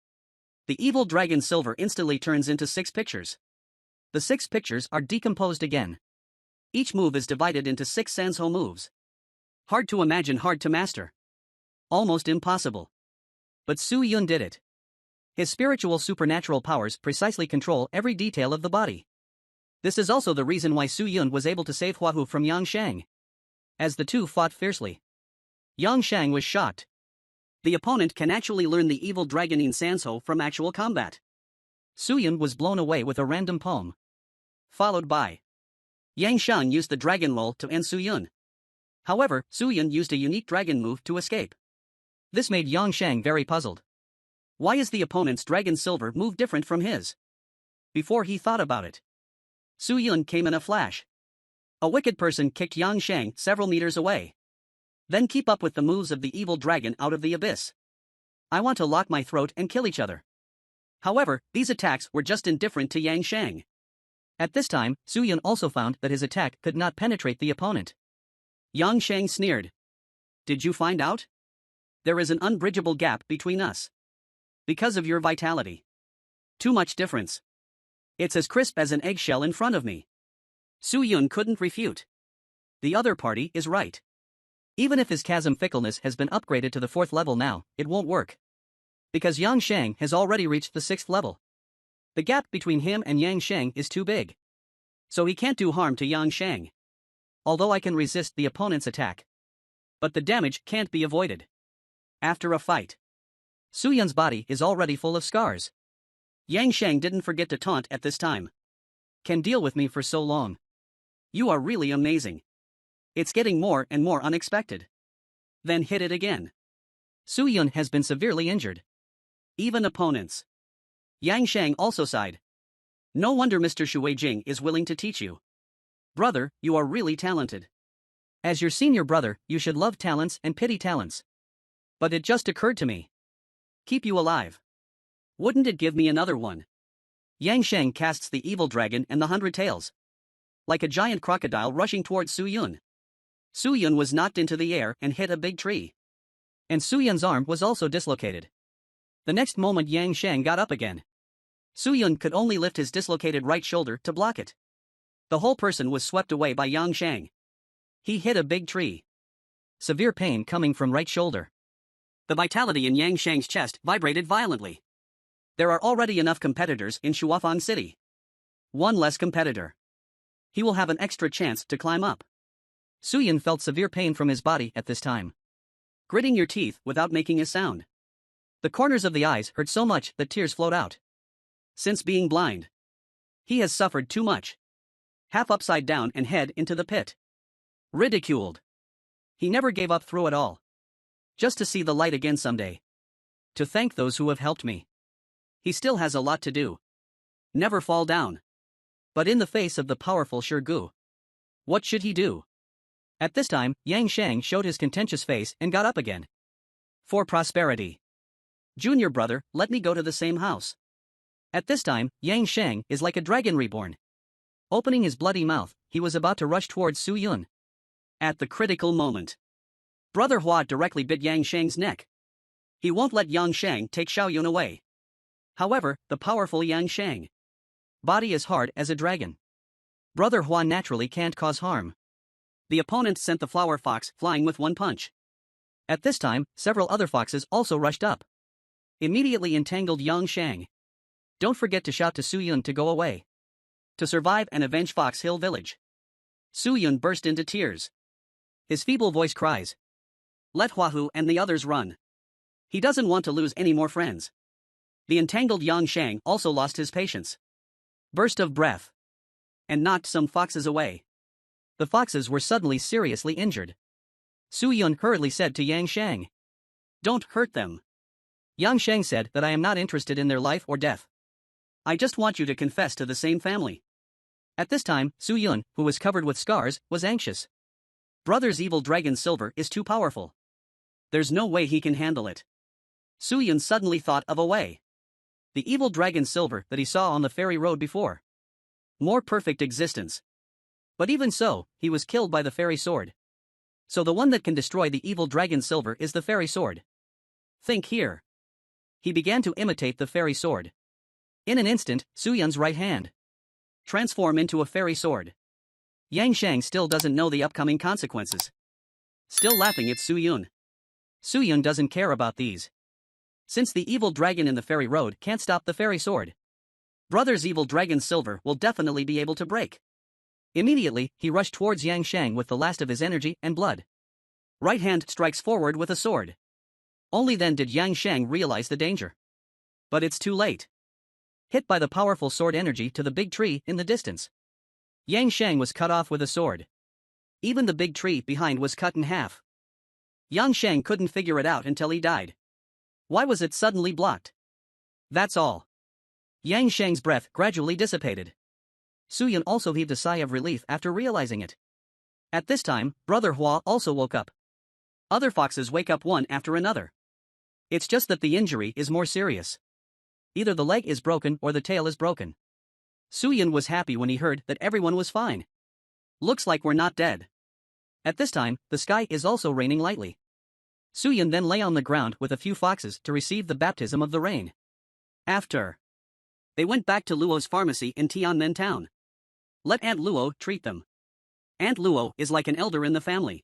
The Evil Dragon Silver instantly turns into 6 pictures. The 6 pictures are decomposed again. Each move is divided into 6 Sanshou moves. Hard to imagine, hard to master. Almost impossible. But Su Yun did it. His spiritual supernatural powers precisely control every detail of the body. This is also the reason why Su Yun was able to save Huahu from Yang Shang. As the two fought fiercely. Yang Shang was shocked. The opponent can actually learn the evil dragonine Sanshou from actual combat. Su Yun was blown away with a random poem. Followed by. Yang Shang used the dragon roll to end Su Yun. However, Su Yun used a unique dragon move to escape. This made Yang Shang very puzzled. Why is the opponent's dragon silver move different from his? Before he thought about it. Su Yun came in a flash. A wicked person kicked Yang Shang several meters away. Then keep up with the moves of the evil dragon out of the abyss. I want to lock my throat and kill each other. However, these attacks were just indifferent to Yang Shang. At this time, Su Yun also found that his attack could not penetrate the opponent. Yang Shang sneered. Did you find out? There is an unbridgeable gap between us. Because of your vitality. Too much difference. It's as crisp as an eggshell in front of me. Su Yun couldn't refute. The other party is right. Even if his chasm fickleness has been upgraded to the 4th level now, it won't work. Because Yang Shang has already reached the 6th level. The gap between him and Yang Sheng is too big. So he can't do harm to Yang Sheng. Although I can resist the opponent's attack. But the damage can't be avoided. After a fight, Su Yun's body is already full of scars. Yang Sheng didn't forget to taunt at this time. Can deal with me for so long. You are really amazing. It's getting more and more unexpected. Then hit it again. Su Yun has been severely injured. Even opponents. Yang Sheng also sighed. No wonder Mr. Shui Jing is willing to teach you. Brother, you are really talented. As your senior brother, you should love talents and pity talents. But it just occurred to me. Keep you alive. Wouldn't it give me another one? Yang Sheng casts the evil dragon and the 100 tails. Like a giant crocodile rushing towards Su Yun. Su Yun was knocked into the air and hit a big tree. And Su Yun's arm was also dislocated. The next moment Yang Sheng got up again. Su Yun could only lift his dislocated right shoulder to block it. The whole person was swept away by Yang Sheng. He hit a big tree. Severe pain coming from right shoulder. The vitality in Yang Sheng's chest vibrated violently. There are already enough competitors in Shuafang City. One less competitor. He will have an extra chance to climb up. Su Yun felt severe pain from his body at this time. Gritting your teeth without making a sound. The corners of the eyes hurt so much that tears flowed out. Since being blind, he has suffered too much. Half upside down and head into the pit. Ridiculed. He never gave up through it all. Just to see the light again someday. To thank those who have helped me. He still has a lot to do. Never fall down. But in the face of the powerful Shirgu, what should he do? At this time, Yang Sheng showed his contentious face and got up again. For prosperity. Junior brother, let me go to the same house. At this time, Yang Sheng is like a dragon reborn. Opening his bloody mouth, he was about to rush towards Su Yun. At the critical moment, Brother Hua directly bit Yang Sheng's neck. He won't let Yang Sheng take Xiao Yun away. However, the powerful Yang Sheng body is hard as a dragon. Brother Hua naturally can't cause harm. The opponent sent the flower fox flying with one punch. At this time, several other foxes also rushed up. Immediately entangled Yang Sheng. Don't forget to shout to Su Yun to go away. To survive and avenge Fox Hill Village. Su Yun burst into tears. His feeble voice cries. Let Huahu and the others run. He doesn't want to lose any more friends. The entangled Yang Sheng also lost his patience. Burst of breath. And knocked some foxes away. The foxes were suddenly seriously injured. Su Yun hurriedly said to Yang Sheng. Don't hurt them. Yang Sheng said that I am not interested in their life or death. I just want you to confess to the same family. At this time, Su Yun, who was covered with scars, was anxious. Brother's evil dragon Silver is too powerful. There's no way he can handle it. Su Yun suddenly thought of a way. The evil dragon Silver that he saw on the ferry road before. More perfect existence. But even so, he was killed by the fairy sword. So the one that can destroy the evil dragon Silver is the fairy sword. Think here. He began to imitate the fairy sword. In an instant, Su Yun's right hand transform into a fairy sword. Yang Sheng still doesn't know the upcoming consequences. Still laughing at Su Yun. Su Yun doesn't care about these. Since the evil dragon in the fairy road can't stop the fairy sword, Brother's evil dragon Silver will definitely be able to break. Immediately, he rushed towards Yang Sheng with the last of his energy and blood. Right hand strikes forward with a sword. Only then did Yang Sheng realize the danger. But it's too late. Hit by the powerful sword energy to the big tree in the distance. Yang Sheng was cut off with a sword. Even the big tree behind was cut in half. Yang Sheng couldn't figure it out until he died. Why was it suddenly blocked? That's all. Yang Sheng's breath gradually dissipated. Su Yun also heaved a sigh of relief after realizing it. At this time, Brother Hua also woke up. Other foxes wake up one after another. It's just that the injury is more serious. Either the leg is broken or the tail is broken. Su Yun was happy when he heard that everyone was fine. Looks like we're not dead. At this time, the sky is also raining lightly. Su Yun then lay on the ground with a few foxes to receive the baptism of the rain. After, they went back to Luo's pharmacy in Tianmen town. Let Aunt Luo treat them. Aunt Luo is like an elder in the family.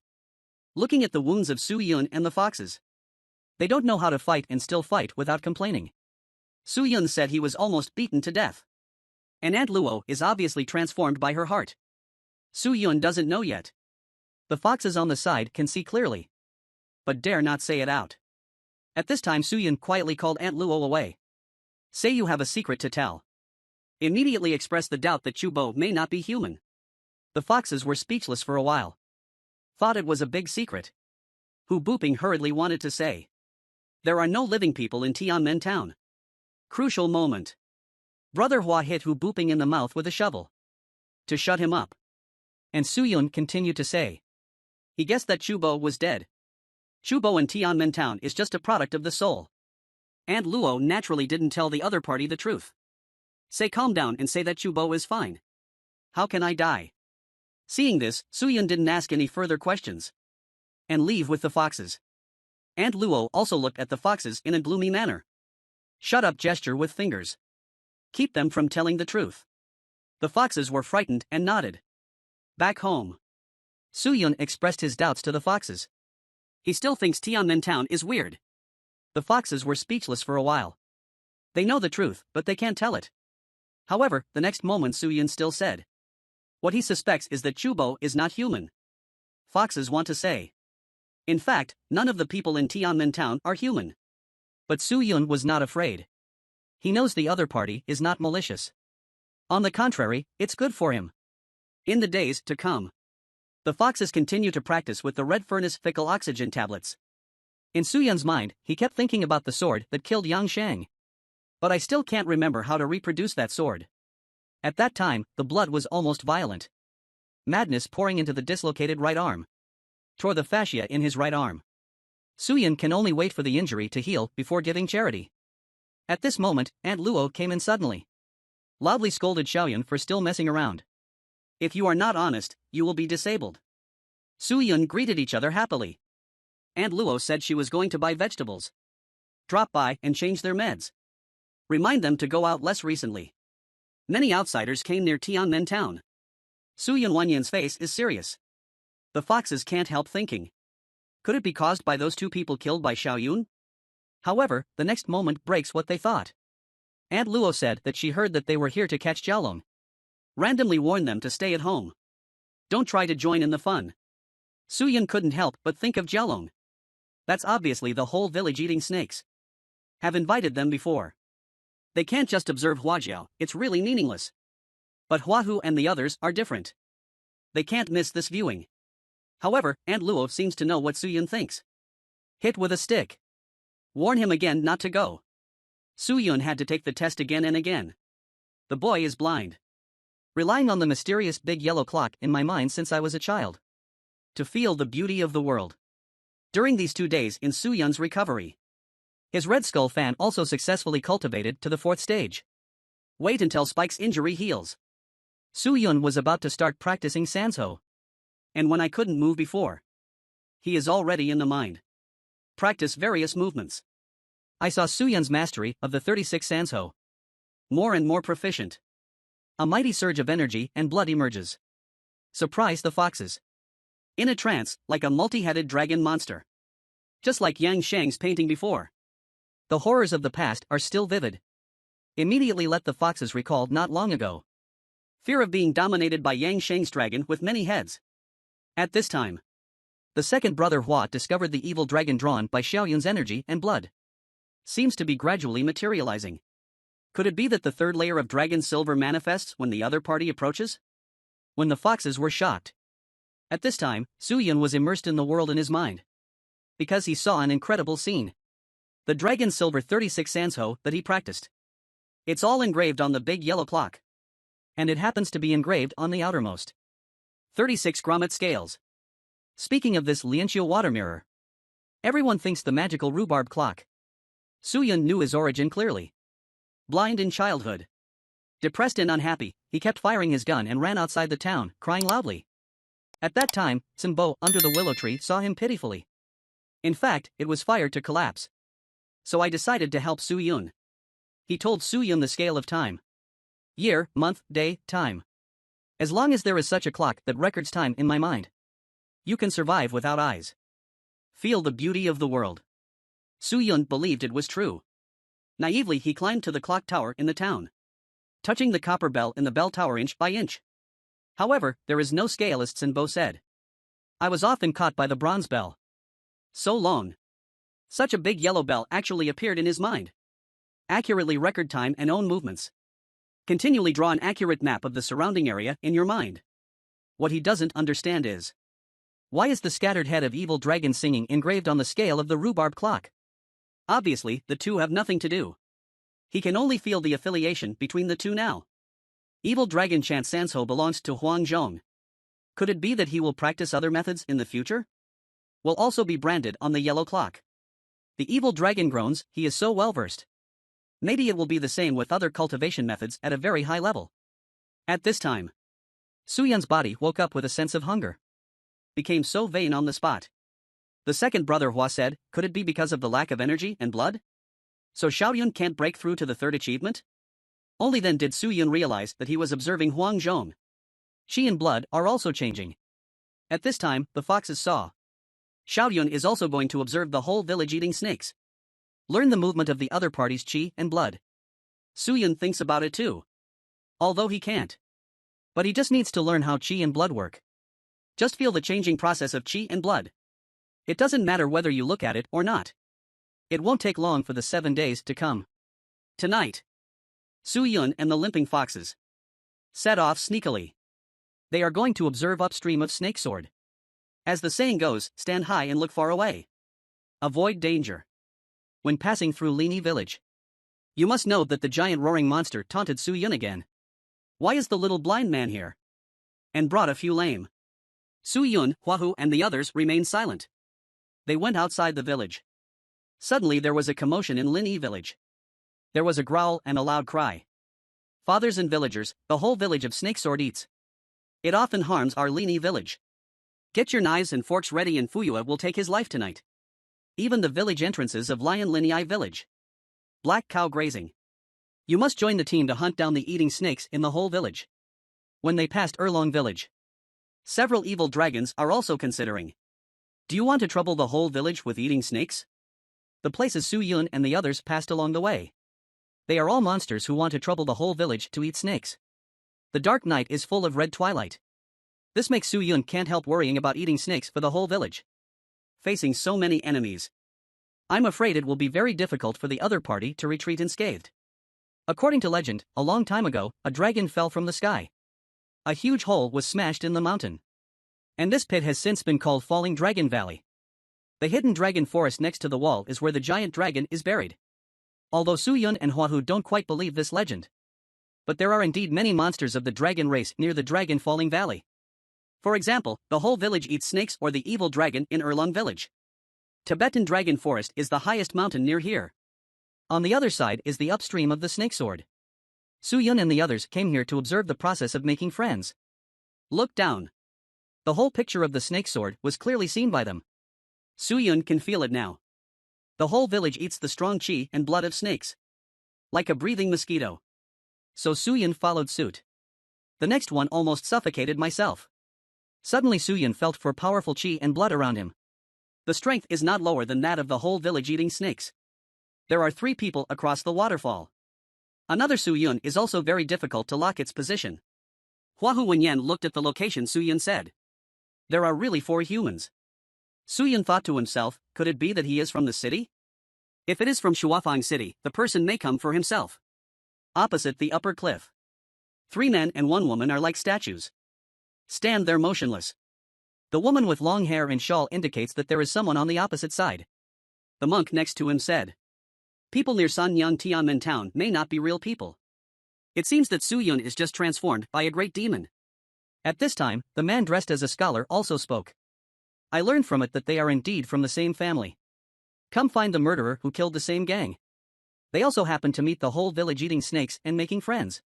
Looking at the wounds of Su Yun and the foxes. They don't know how to fight and still fight without complaining. Su Yun said he was almost beaten to death. And Aunt Luo is obviously transformed by her heart. Su Yun doesn't know yet. The foxes on the side can see clearly, but dare not say it out. At this time Su Yun quietly called Aunt Luo away. Say you have a secret to tell. Immediately expressed the doubt that Chu Bo may not be human. The foxes were speechless for a while. Thought it was a big secret. Hu Booping hurriedly wanted to say. There are no living people in Tianmen town. Crucial moment. Brother Hua hit Hu Booping in the mouth with a shovel. To shut him up. And Su Yun continued to say. He guessed that Chu Bo was dead. Chu Bo in Tianmen town is just a product of the soul. Aunt Luo naturally didn't tell the other party the truth. Say calm down and say that Chu Bo is fine. How can I die? Seeing this, Su Yun didn't ask any further questions. And leave with the foxes. Aunt Luo also looked at the foxes in a gloomy manner. Shut up gesture with fingers. Keep them from telling the truth. The foxes were frightened and nodded. Back home. Su Yun expressed his doubts to the foxes. He still thinks Tianmen town is weird. The foxes were speechless for a while. They know the truth, but they can't tell it. However, the next moment Su Yun still said. What he suspects is that Chu Bo is not human. Foxes want to say. In fact, none of the people in Tianmen town are human. But Su Yun was not afraid. He knows the other party is not malicious. On the contrary, it's good for him. In the days to come, the foxes continue to practice with the red furnace fickle oxygen tablets. In Su Yun's mind, he kept thinking about the sword that killed Yang Shang. But I still can't remember how to reproduce that sword. At that time, the blood was almost violent. Madness pouring into the dislocated right arm. Tore the fascia in his right arm. Su Yun can only wait for the injury to heal before giving charity. At this moment, Aunt Luo came in suddenly. Loudly scolded Xiaoyun for still messing around. If you are not honest, you will be disabled. Su Yun greeted each other happily. Aunt Luo said she was going to buy vegetables. Drop by and change their meds. Remind them to go out less recently. Many outsiders came near Tianmen town. Su Yun Wanyan's face is serious. The foxes can't help thinking. Could it be caused by those two people killed by Xiaoyun? However, the next moment breaks what they thought. Aunt Luo said that she heard that they were here to catch Jialong. Randomly warned them to stay at home. Don't try to join in the fun. Su Yun couldn't help but think of Jialong. That's obviously the whole village eating snakes. Have invited them before. They can't just observe Huajiao, it's really meaningless. But Huahu and the others are different. They can't miss this viewing. However, Aunt Luo seems to know what Su Yun thinks. Hit with a stick. Warn him again not to go. Su Yun had to take the test again and again. The boy is blind. Relying on the mysterious big yellow clock in my mind since I was a child. To feel the beauty of the world. During these 2 days in Su Yun's recovery. His red skull fan also successfully cultivated to the 4th stage. Wait until Spike's injury heals. Su Yun was about to start practicing Sanso. And when I couldn't move before. He is already in the mind. Practice various movements. I saw Su Yun's mastery of the 36 Sanso. More and more proficient. A mighty surge of energy and blood emerges. Surprise the foxes. In a trance, like a multi-headed dragon monster. Just like Yang Shang's painting before. The horrors of the past are still vivid. Immediately let the foxes recall not long ago. Fear of being dominated by Yang Shang's dragon with many heads. At this time, the second brother Hua discovered the evil dragon drawn by Xiaoyun's energy and blood. Seems to be gradually materializing. Could it be that the third layer of dragon silver manifests when the other party approaches? When the foxes were shocked. At this time, Su Yun was immersed in the world in his mind. Because he saw an incredible scene. The dragon silver 36 Sanso that he practiced. It's all engraved on the big yellow clock. And it happens to be engraved on the outermost 36 grommet scales. Speaking of this Lianqiu water mirror. Everyone thinks the magical rhubarb clock. Su Yun knew his origin clearly. Blind in childhood. Depressed and unhappy, he kept firing his gun and ran outside the town, crying loudly. At that time, Simbo under the willow tree saw him pitifully. In fact, it was fired to collapse. So I decided to help Su Yun. He told Su Yun the scale of time. Year, month, day, time. As long as there is such a clock that records time in my mind. You can survive without eyes. Feel the beauty of the world. Su Yun believed it was true. Naively, he climbed to the clock tower in the town, touching the copper bell in the bell tower inch by inch. However, there is no scalists, and Bo said. I was often caught by the bronze bell. So long. Such a big yellow bell actually appeared in his mind. Accurately record time and own movements. Continually draw an accurate map of the surrounding area in your mind. What he doesn't understand is, why is the scattered head of evil dragon singing engraved on the scale of the rhubarb clock? Obviously, the two have nothing to do. He can only feel the affiliation between the two now. Evil dragon Chant Sanso belongs to Huang Zhong. Could it be that he will practice other methods in the future? Will also be branded on the yellow clock. The evil dragon groans, he is so well versed. Maybe it will be the same with other cultivation methods at a very high level. At this time, Suyun's body woke up with a sense of hunger. Became so vain on the spot. The second brother Hua said, could it be because of the lack of energy and blood? So Xiaoyun can't break through to the third achievement? Only then did Suyun realize that he was observing Huang Zhong. Qi and blood are also changing. At this time, the foxes saw. Xiaoyun is also going to observe the whole village eating snakes. Learn the movement of the other party's qi and blood. Suyun thinks about it too. Although he can't. But he just needs to learn how qi and blood work. Just feel the changing process of qi and blood. It doesn't matter whether you look at it or not. It won't take long for the 7 days to come. Tonight, Suyun and the limping foxes set off sneakily. They are going to observe upstream of Snake Sword. As the saying goes, stand high and look far away. Avoid danger. When passing through Lini village, you must know that the giant roaring monster taunted Suyun again. Why is the little blind man here? And brought a few lame. Suyun, Huahu and the others remained silent. They went outside the village. Suddenly there was a commotion in Lini village. There was a growl and a loud cry. Fathers and villagers, the whole village of Snake Sword eats. It often harms our Lini village. Get your knives and forks ready, and Fuyua will take his life tonight. Even the village entrances of Lion Linii village. Black cow grazing. You must join the team to hunt down the eating snakes in the whole village. When they passed Erlong village, several evil dragons are also considering. Do you want to trouble the whole village with eating snakes? The places Suyun and the others passed along the way. They are all monsters who want to trouble the whole village to eat snakes. The dark night is full of red twilight. This makes Suyun can't help worrying about eating snakes for the whole village. Facing so many enemies, I'm afraid it will be very difficult for the other party to retreat unscathed. According to legend, a long time ago, a dragon fell from the sky. A huge hole was smashed in the mountain. And this pit has since been called Falling Dragon Valley. The hidden dragon forest next to the wall is where the giant dragon is buried. Although Suyun and Huahu don't quite believe this legend. But there are indeed many monsters of the dragon race near the Dragon Falling Valley. For example, the whole village eats snakes or the evil dragon in Erlong village. Tibetan Dragon Forest is the highest mountain near here. On the other side is the upstream of the Snake Sword. Suyun and the others came here to observe the process of making friends. Look down. The whole picture of the Snake Sword was clearly seen by them. Suyun can feel it now. The whole village eats the strong qi and blood of snakes. Like a breathing mosquito. So Suyun followed suit. The next one almost suffocated myself. Suddenly Suyun felt for powerful qi and blood around him. The strength is not lower than that of the whole village eating snakes. There are 3 people across the waterfall. Another Suyun is also very difficult to lock its position. Huahu Wenyan looked at the location. Suyun said, there are really 4 humans. Suyun thought to himself, could it be that he is from the city? If it is from Shuafang City, the person may come for himself. Opposite the upper cliff, 3 men and 1 woman are like statues. Stand there motionless. The woman with long hair and shawl indicates that there is someone on the opposite side. The monk next to him said, people near Sanyang Tianmen town may not be real people. It seems that Suyun is just transformed by a great demon. At this time, the man dressed as a scholar also spoke. I learned from it that they are indeed from the same family. Come find the murderer who killed the same gang. They also happen to meet the whole village eating snakes and making friends.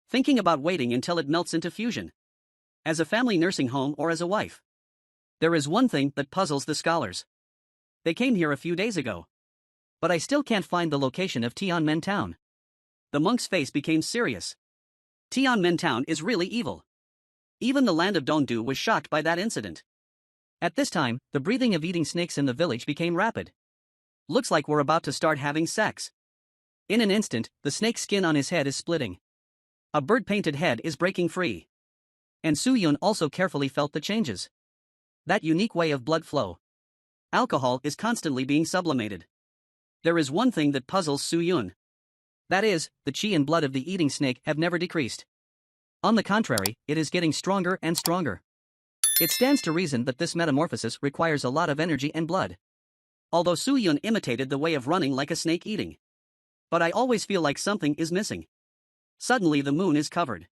Thinking about waiting until it melts into fusion. As a family nursing home or as a wife. There is one thing that puzzles the scholars. They came here a few days ago. But I still can't find the location of Tianmen town. The monk's face became serious. Tianmen town is really evil. Even the land of Dongdu was shocked by that incident. At this time, the breathing of eating snakes in the village became rapid. Looks like we're about to start having sex. In an instant, the snake's skin on his head is splitting. A bird-painted head is breaking free. And Soo-yoon also carefully felt the changes. That unique way of blood flow. Alcohol is constantly being sublimated. There is one thing that puzzles Soo-yoon. That is, the chi and blood of the eating snake have never decreased. On the contrary, it is getting stronger and stronger. It stands to reason that this metamorphosis requires a lot of energy and blood. Although Soo-yoon imitated the way of running like a snake eating. But I always feel like something is missing. Suddenly the moon is covered.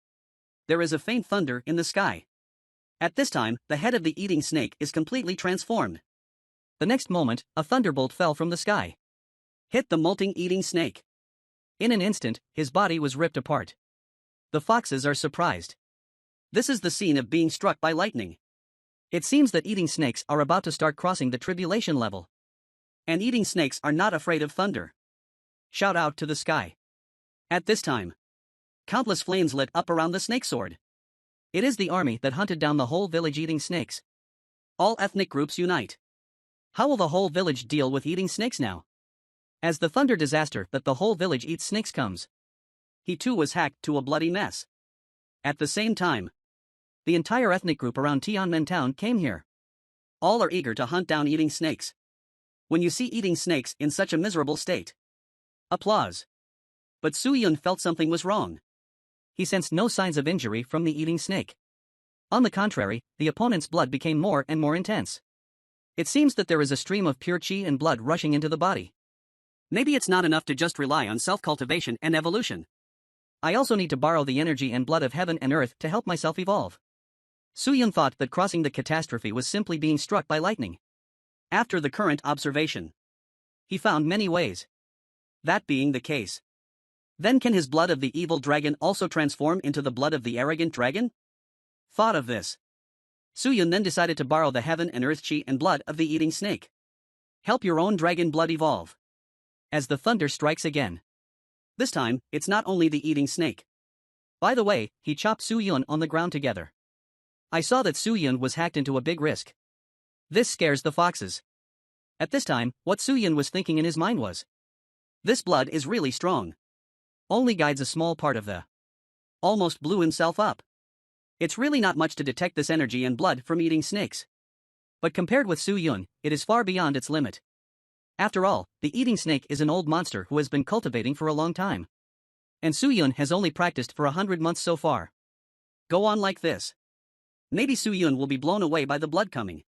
There is a faint thunder in the sky. At this time, the head of the eating snake is completely transformed. The next moment, a thunderbolt fell from the sky. Hit the molting eating snake. In an instant, his body was ripped apart. The foxes are surprised. This is the scene of being struck by lightning. It seems that eating snakes are about to start crossing the tribulation level. And eating snakes are not afraid of thunder. Shout out to the sky. At this time, countless flames lit up around the snake sword. It is the army that hunted down the whole village eating snakes. All ethnic groups unite. How will the whole village deal with eating snakes now? As the thunder disaster that the whole village eats snakes comes, he too was hacked to a bloody mess. At the same time, the entire ethnic group around Tianmen town came here. All are eager to hunt down eating snakes. When you see eating snakes in such a miserable state, applause. But Soo-yoon felt something was wrong. He sensed no signs of injury from the eating snake. On the contrary, the opponent's blood became more and more intense. It seems that there is a stream of pure chi and blood rushing into the body. Maybe it's not enough to just rely on self-cultivation and evolution. I also need to borrow the energy and blood of heaven and earth to help myself evolve. Soo-yoon thought that crossing the catastrophe was simply being struck by lightning. After the current observation, he found many ways. That being the case, then can his blood of the evil dragon also transform into the blood of the arrogant dragon? Thought of this, Soo-yoon then decided to borrow the heaven and earth chi and blood of the eating snake. Help your own dragon blood evolve. As the thunder strikes again. This time, it's not only the eating snake. By the way, he chopped Soo-yoon on the ground together. I saw that Soo-yoon was hacked into a big risk. This scares the foxes. At this time, what Soo-yoon was thinking in his mind was, this blood is really strong. Only guides a small part of the. Almost blew himself up. It's really not much to detect this energy and blood from eating snakes. But compared with Soo-yoon, it is far beyond its limit. After all, the eating snake is an old monster who has been cultivating for a long time. And Soo-yoon has only practiced for 100 months so far. Go on like this. Maybe Soo-yoon will be blown away by the blood coming.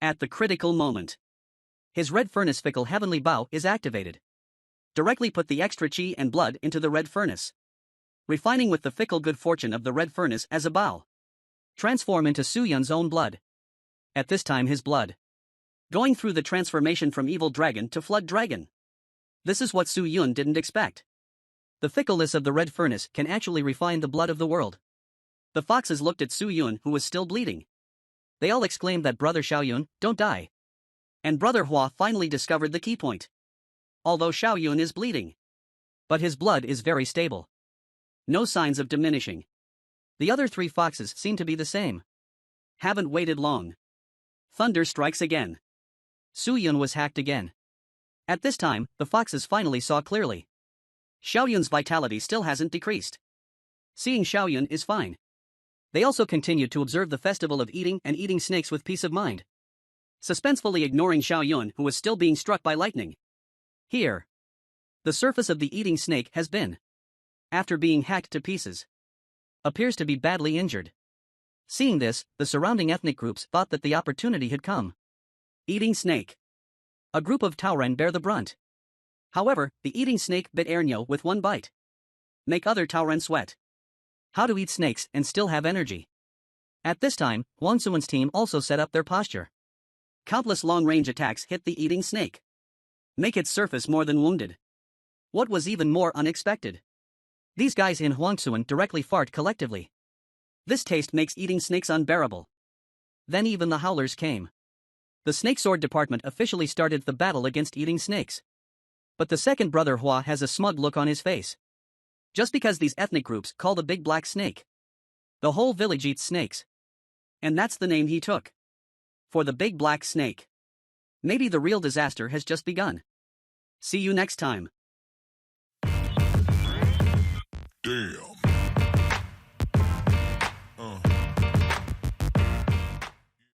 At the critical moment, his red furnace fickle heavenly bow is activated. Directly put the extra chi and blood into the red furnace. Refining with the fickle good fortune of the red furnace as a bow. Transform into Soo-yoon's own blood. At this time his blood. Going through the transformation from evil dragon to flood dragon. This is what Soo-yoon didn't expect. The fickleness of the red furnace can actually refine the blood of the world. The foxes looked at Soo-yoon who was still bleeding. They all exclaimed that Brother Xiaoyun, don't die. And Brother Hua finally discovered the key point. Although Xiaoyun is bleeding. But his blood is very stable. No signs of diminishing. The other three foxes seem to be the same. Haven't waited long. Thunder strikes again. Soo-yoon was hacked again. At this time, the foxes finally saw clearly. Xiaoyun's vitality still hasn't decreased. Seeing Xiaoyun is fine. They also continued to observe the festival of eating and eating snakes with peace of mind. Suspensefully ignoring Xiaoyun who was still being struck by lightning. Here. The surface of the eating snake has been, after being hacked to pieces, appears to be badly injured. Seeing this, the surrounding ethnic groups thought that the opportunity had come. Eating snake. A group of Tauren bear the brunt. However, the eating snake bit Ernyo with one bite. Make other Tauren sweat. How to eat snakes and still have energy. At this time, Wang Suan's team also set up their posture. Countless long-range attacks hit the eating snake. Make its surface more than wounded. What was even more unexpected? These guys in Huangsuan directly fart collectively. This taste makes eating snakes unbearable. Then even the howlers came. The snake sword department officially started the battle against eating snakes. But the second brother Hua has a smug look on his face. Just because these ethnic groups call the big black snake. The whole village eats snakes. And that's the name he took. For the big black snake. Maybe the real disaster has just begun. See you next time. Damn.